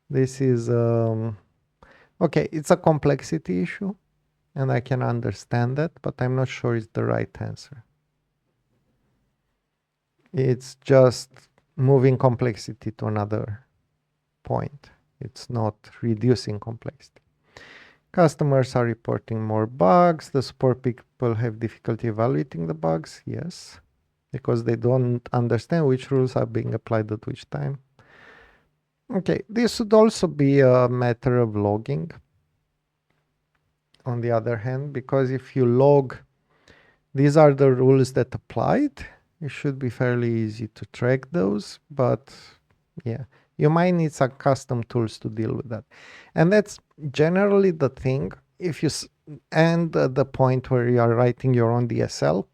This is, okay, it's a complexity issue, and I can understand that, but I'm not sure it's the right answer. It's just moving complexity to another point. It's not reducing complexity. Customers are reporting more bugs. The support people have difficulty evaluating the bugs. Yes, because they don't understand which rules are being applied at which time. Okay, this would also be a matter of logging. On the other hand, because if you log, these are the rules that applied, It should be fairly easy to track those, but yeah, you might need some custom tools to deal with that. And that's generally the thing. If you end at the point where you are writing your own DSL,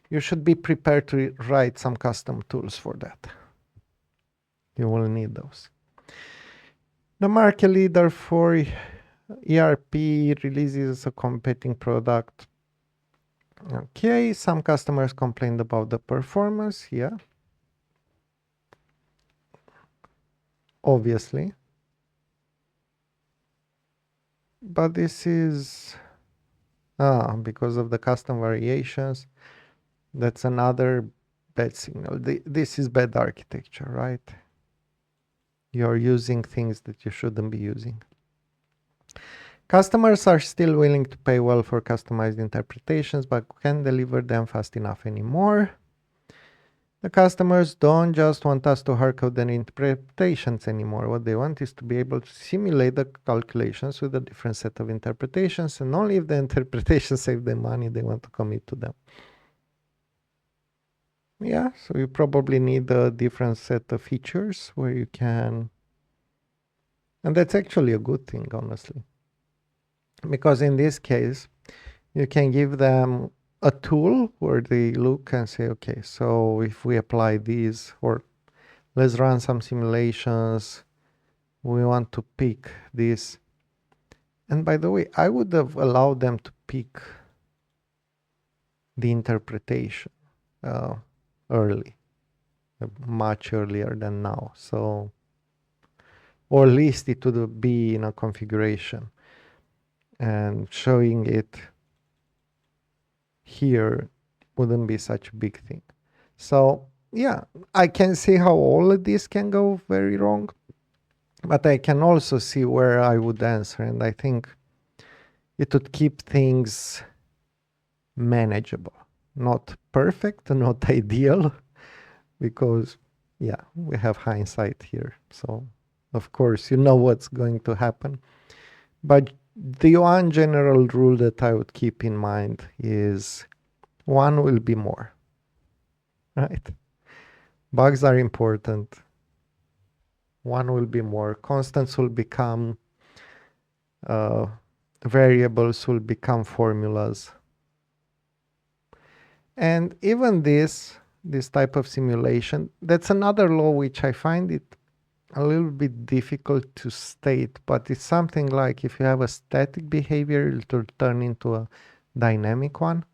you should be prepared to write some custom tools for that. You will need those. The market leader for ERP releases a competing product. Okay, some customers complained about the performance, yeah. Obviously. But this is because of the custom variations. That's another bad signal. This is bad architecture, right? You're using things that you shouldn't be using. Customers are still willing to pay well for customized interpretations, but can't deliver them fast enough anymore. The customers don't just want us to hardcode their interpretations anymore. What they want is to be able to simulate the calculations with a different set of interpretations, and only if the interpretations save them money, they want to commit to them. Yeah, so you probably need a different set of features where you can, and that's actually a good thing, honestly. Because in this case, you can give them a tool where they look and say, okay, so if we apply these, or let's run some simulations, we want to pick this. And by the way, I would have allowed them to pick the interpretation early, much earlier than now. So, or at least it would be in a configuration, and showing it here wouldn't be such a big thing. So yeah, I can see how all of this can go very wrong, but I can also see where I would answer, and I think it would keep things manageable. Not perfect, not ideal, because yeah, we have hindsight here. So of course, you know what's going to happen. But the one general rule that I would keep in mind is one will be more, right? Bugs are important. One will be more. Constants will become variables, will become formulas. And even this type of simulation, that's another law which I find it a little bit difficult to state, but it's something like if you have a static behavior, it will turn into a dynamic one.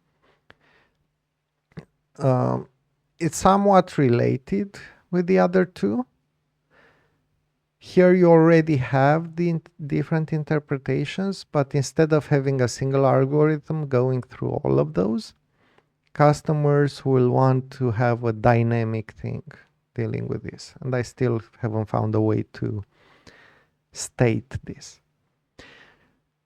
It's somewhat related with the other two. Here you already have the different interpretations, but instead of having a single algorithm going through all of those, customers will want to have a dynamic thing dealing with this. And I still haven't found a way to state this.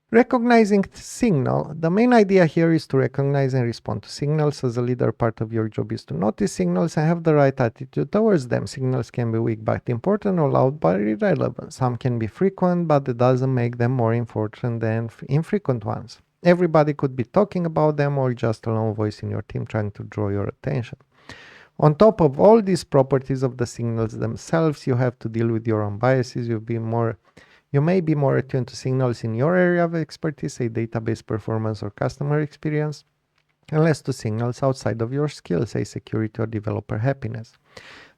Recognizing signal. The main idea here is to recognize and respond to signals. As a leader, part of your job is to notice signals and have the right attitude towards them. Signals can be weak but important or loud but irrelevant. Some can be frequent, but it doesn't make them more important than infrequent ones. Everybody could be talking about them, or just a lone voice in your team trying to draw your attention. On top of all these properties of the signals themselves, you have to deal with your own biases. You may be more attuned to signals in your area of expertise, say database performance or customer experience, and less to signals outside of your skill, say security or developer happiness.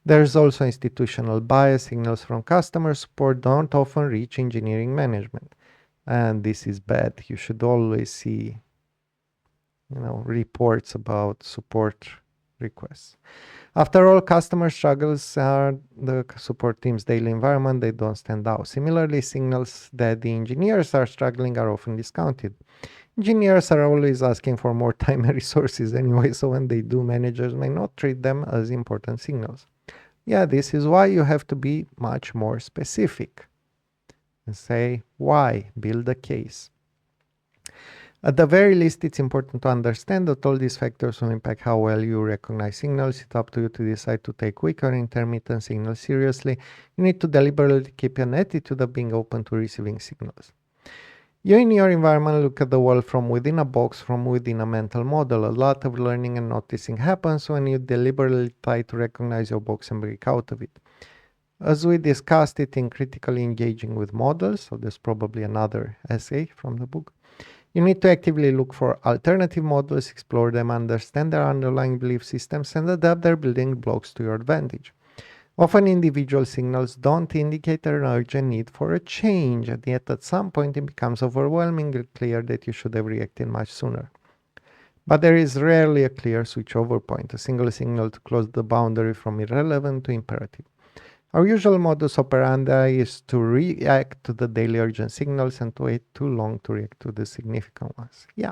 There's also institutional bias. Signals from customer support don't often reach engineering management. And this is bad. You should always see, reports about support requests. After all, customer struggles are the support team's daily environment. They don't stand out. Similarly, signals that the engineers are struggling are often discounted. Engineers are always asking for more time and resources anyway, so when they do, managers may not treat them as important signals. Yeah, this is why you have to be much more specific and say why, build a case. At the very least, it's important to understand that all these factors will impact how well you recognize signals. It's up to you to decide to take weak or intermittent signals seriously. You need to deliberately keep an attitude of being open to receiving signals. You in your environment look at the world from within a box, from within a mental model. A lot of learning and noticing happens when you deliberately try to recognize your box and break out of it. As we discussed it in critically engaging with models, so there's probably another essay from the book, you need to actively look for alternative models, explore them, understand their underlying belief systems, and adapt their building blocks to your advantage. Often individual signals don't indicate an urgent need for a change, and yet at some point it becomes overwhelmingly clear that you should have reacted much sooner. But there is rarely a clear switchover point, a single signal to close the boundary from irrelevant to imperative. Our usual modus operandi is to react to the daily urgent signals and to wait too long to react to the significant ones. Yeah.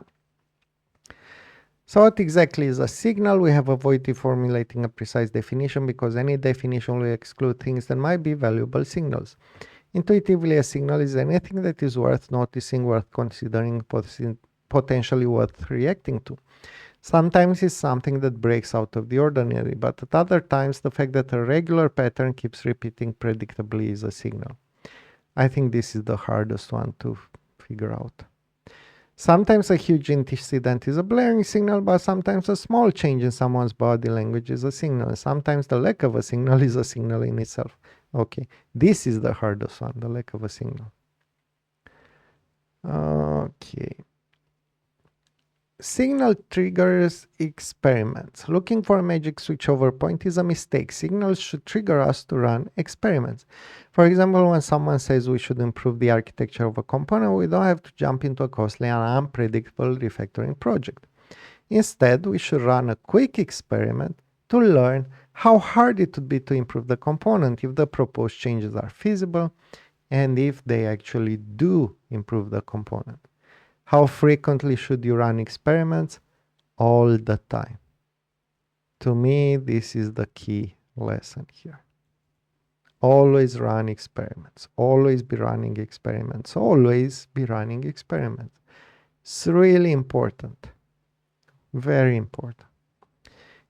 So what exactly is a signal? We have avoided formulating a precise definition because any definition will exclude things that might be valuable signals. Intuitively, a signal is anything that is worth noticing, worth considering, potentially worth reacting to. Sometimes it's something that breaks out of the ordinary, but at other times the fact that a regular pattern keeps repeating predictably is a signal. I think this is the hardest one to figure out. Sometimes a huge incident is a blaring signal, but sometimes a small change in someone's body language is a signal. Sometimes the lack of a signal is a signal in itself. Okay, this is the hardest one, the lack of a signal. Okay. Signal triggers experiments. Looking for a magic switchover point is a mistake. Signals should trigger us to run experiments. For example, when someone says we should improve the architecture of a component, we don't have to jump into a costly and unpredictable refactoring project. Instead, we should run a quick experiment to learn how hard it would be to improve the component, if the proposed changes are feasible, and if they actually do improve the component. How frequently should you run experiments? All the time. To me, this is the key lesson here. Always run experiments. Always be running experiments. Always be running experiments. It's really important. Very important.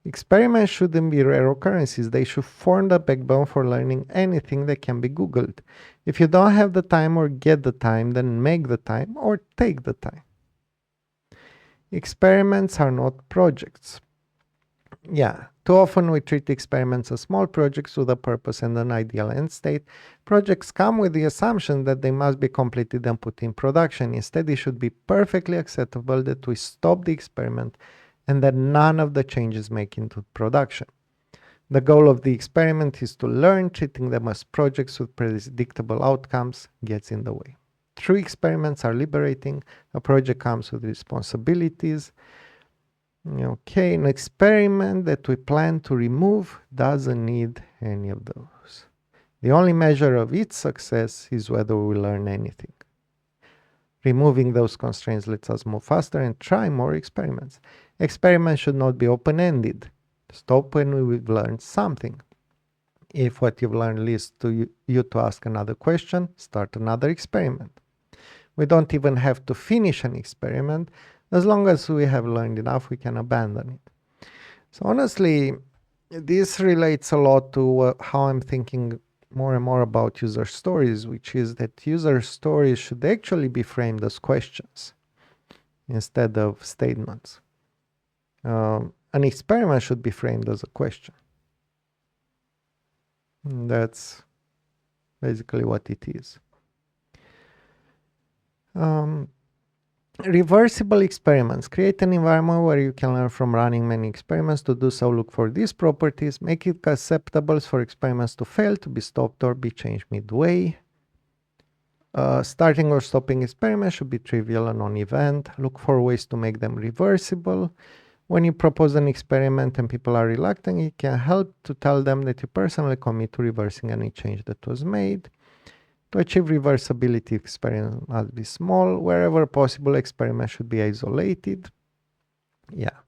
Experiments shouldn't be rare occurrences. They should form the backbone for learning anything that can be Googled. If you don't have the time or get the time, then make the time or take the time. Experiments are not projects. Yeah, too often we treat experiments as small projects with a purpose and an ideal end state. Projects come with the assumption that they must be completed and put in production. Instead, it should be perfectly acceptable that we stop the experiment and that none of the changes make into production. The goal of the experiment is to learn. Treating them as projects with predictable outcomes gets in the way. True experiments are liberating. A project comes with responsibilities. Okay, an experiment that we plan to remove doesn't need any of those. The only measure of its success is whether we learn anything. Removing those constraints lets us move faster and try more experiments. Experiments should not be open-ended. Stop when we've learned something. If what you've learned leads to you to ask another question, start another experiment. We don't even have to finish an experiment. As long as we have learned enough, we can abandon it. So honestly, this relates a lot to how I'm thinking more and more about user stories, which is that user stories should actually be framed as questions instead of statements. An experiment should be framed as a question. That's basically what it is. Reversible experiments. Create an environment where you can learn from running many experiments. To do so, look for these properties. Make it acceptable for experiments to fail, to be stopped, or be changed midway. Starting or stopping experiments should be trivial and non-event. Look for ways to make them reversible. When you propose an experiment and people are reluctant, it can help to tell them that you personally commit to reversing any change that was made. To achieve reversibility, experiments must be small. Wherever possible, experiments should be isolated. Yeah.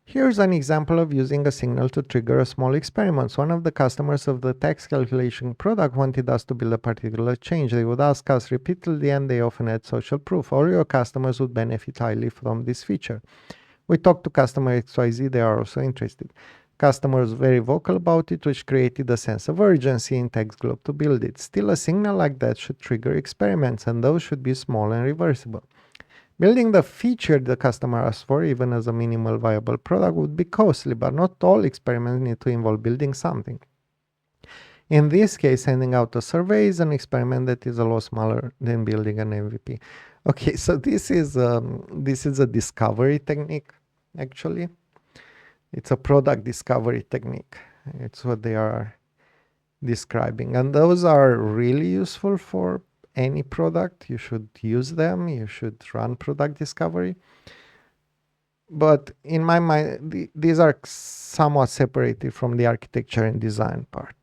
Here's an example of using a signal to trigger a small experiment. One of the customers of the tax calculation product wanted us to build a particular change. They would ask us repeatedly, and they often had social proof. All your customers would benefit highly from this feature. We talked to customer XYZ, they are also interested. Customer was very vocal about it, which created a sense of urgency in TextGlobe to build it. Still, a signal like that should trigger experiments, and those should be small and reversible. Building the feature the customer asked for, even as a minimal viable product, would be costly, but not all experiments need to involve building something. In this case, sending out a survey is an experiment that is a lot smaller than building an MVP. Okay, so this is a discovery technique, actually. It's a product discovery technique. It's what they are describing. And those are really useful for any product. You should use them. You should run product discovery. But in my mind, these are somewhat separated from the architecture and design part.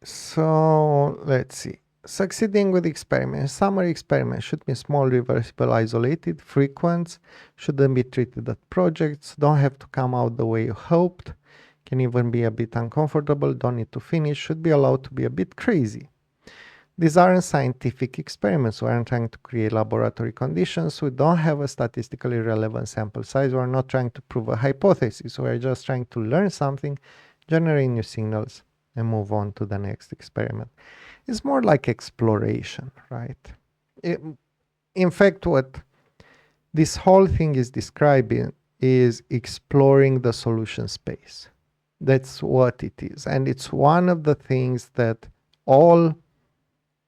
So let's see. Succeeding with experiments. Summary experiments should be small, reversible, isolated, frequent, shouldn't be treated as projects, don't have to come out the way you hoped, can even be a bit uncomfortable, don't need to finish, should be allowed to be a bit crazy. These aren't scientific experiments. We aren't trying to create laboratory conditions. We don't have a statistically relevant sample size. We're not trying to prove a hypothesis. We're just trying to learn something, generate new signals, and move on to the next experiment. It's more like exploration, right? In fact, what this whole thing is describing is exploring the solution space. That's what it is. And it's one of the things that all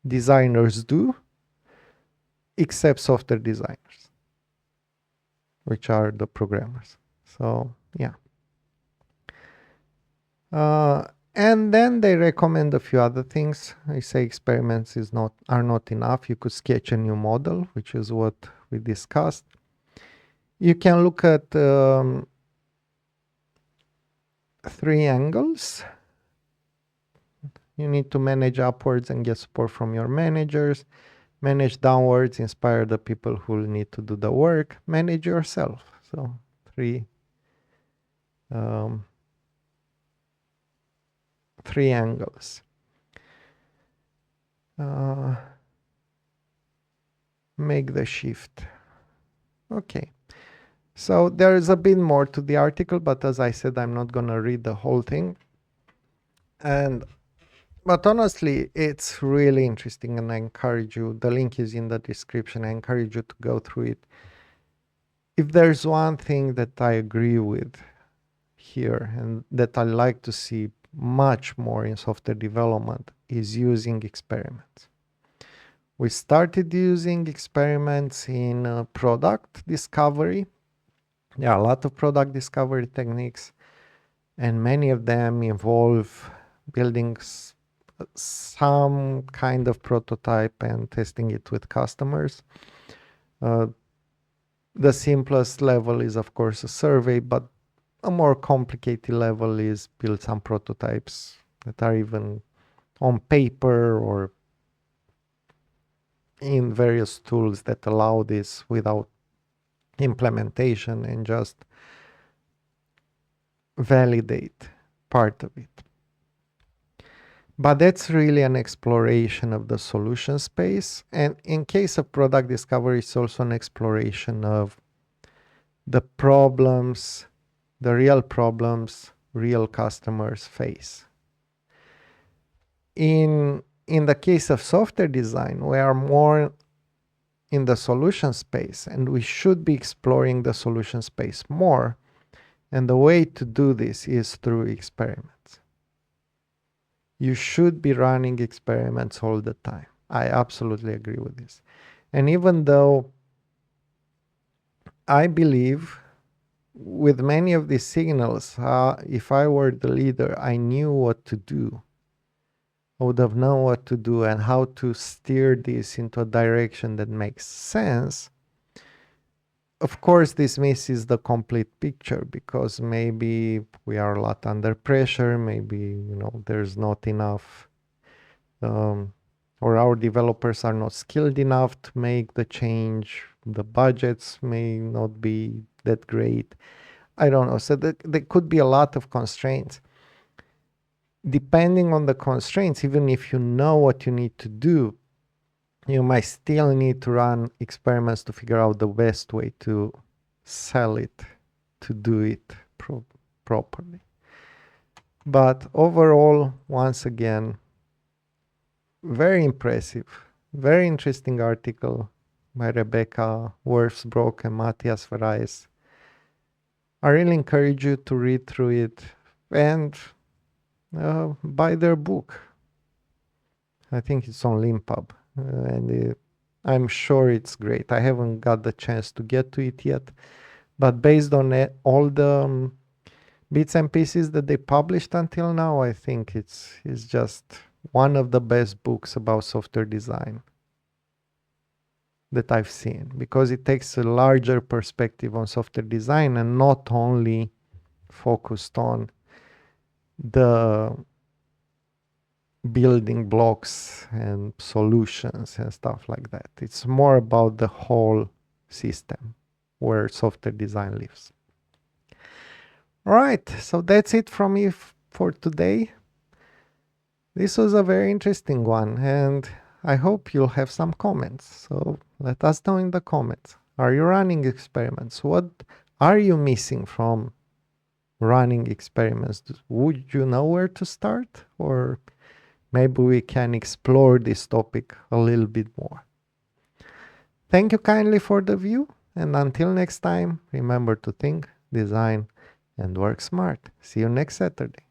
designers do, except software designers, which are the programmers. So, yeah. And then they recommend a few other things. They say experiments are not enough. You could sketch a new model, which is what we discussed. You can look at 3 angles. You need to manage upwards and get support from your managers. Manage downwards, inspire the people who need to do the work. Manage yourself. So 3 angles. Make the shift. Okay. So there is a bit more to the article, but as I said, I'm not going to read the whole thing. But honestly, it's really interesting, and I encourage you, the link is in the description, I encourage you to go through it. If there's one thing that I agree with here, and that I like to see much more in software development, is using experiments. We started using experiments in product discovery. There are a lot of product discovery techniques, and many of them involve building some kind of prototype and testing it with customers. The simplest level is, of course, a survey, but a more complicated level is build some prototypes that are even on paper or in various tools that allow this without implementation and just validate part of it. But that's really an exploration of the solution space. And in case of product discovery, it's also an exploration of the problems, the real problems real customers face. In the case of software design, we are more in the solution space, and we should be exploring the solution space more. And the way to do this is through experiments. You should be running experiments all the time. I absolutely agree with this. And even though I believe with many of these signals, if I were the leader, I knew what to do. I would have known what to do and how to steer this into a direction that makes sense. Of course, this misses the complete picture because maybe we are a lot under pressure. Maybe, there's not enough, or our developers are not skilled enough to make the change. The budgets may not be that great. I don't know. So there could be a lot of constraints. depending on the constraints, even if you know what you need to do, you might still need to run experiments to figure out the best way to sell it, to do it properly. But overall, once again, very impressive, very interesting article by Rebecca Wirfs-Brock and Mattias Verraes. I really encourage you to read through it and buy their book. I think it's on Limpub, and I'm sure it's great. I haven't got the chance to get to it yet, but based on all the bits and pieces that they published until now, I think it's just one of the best books about software design that I've seen, because it takes a larger perspective on software design and not only focused on the building blocks and solutions and stuff like that. It's more about the whole system where software design lives. All right, so that's it from me for today. This was a very interesting one, and I hope you'll have some comments. So let us know in the comments. Are you running experiments? What are you missing from running experiments? Would you know where to start? Or maybe we can explore this topic a little bit more. Thank you kindly for the view, and until next time, remember to think, design, and work smart. See you next Saturday.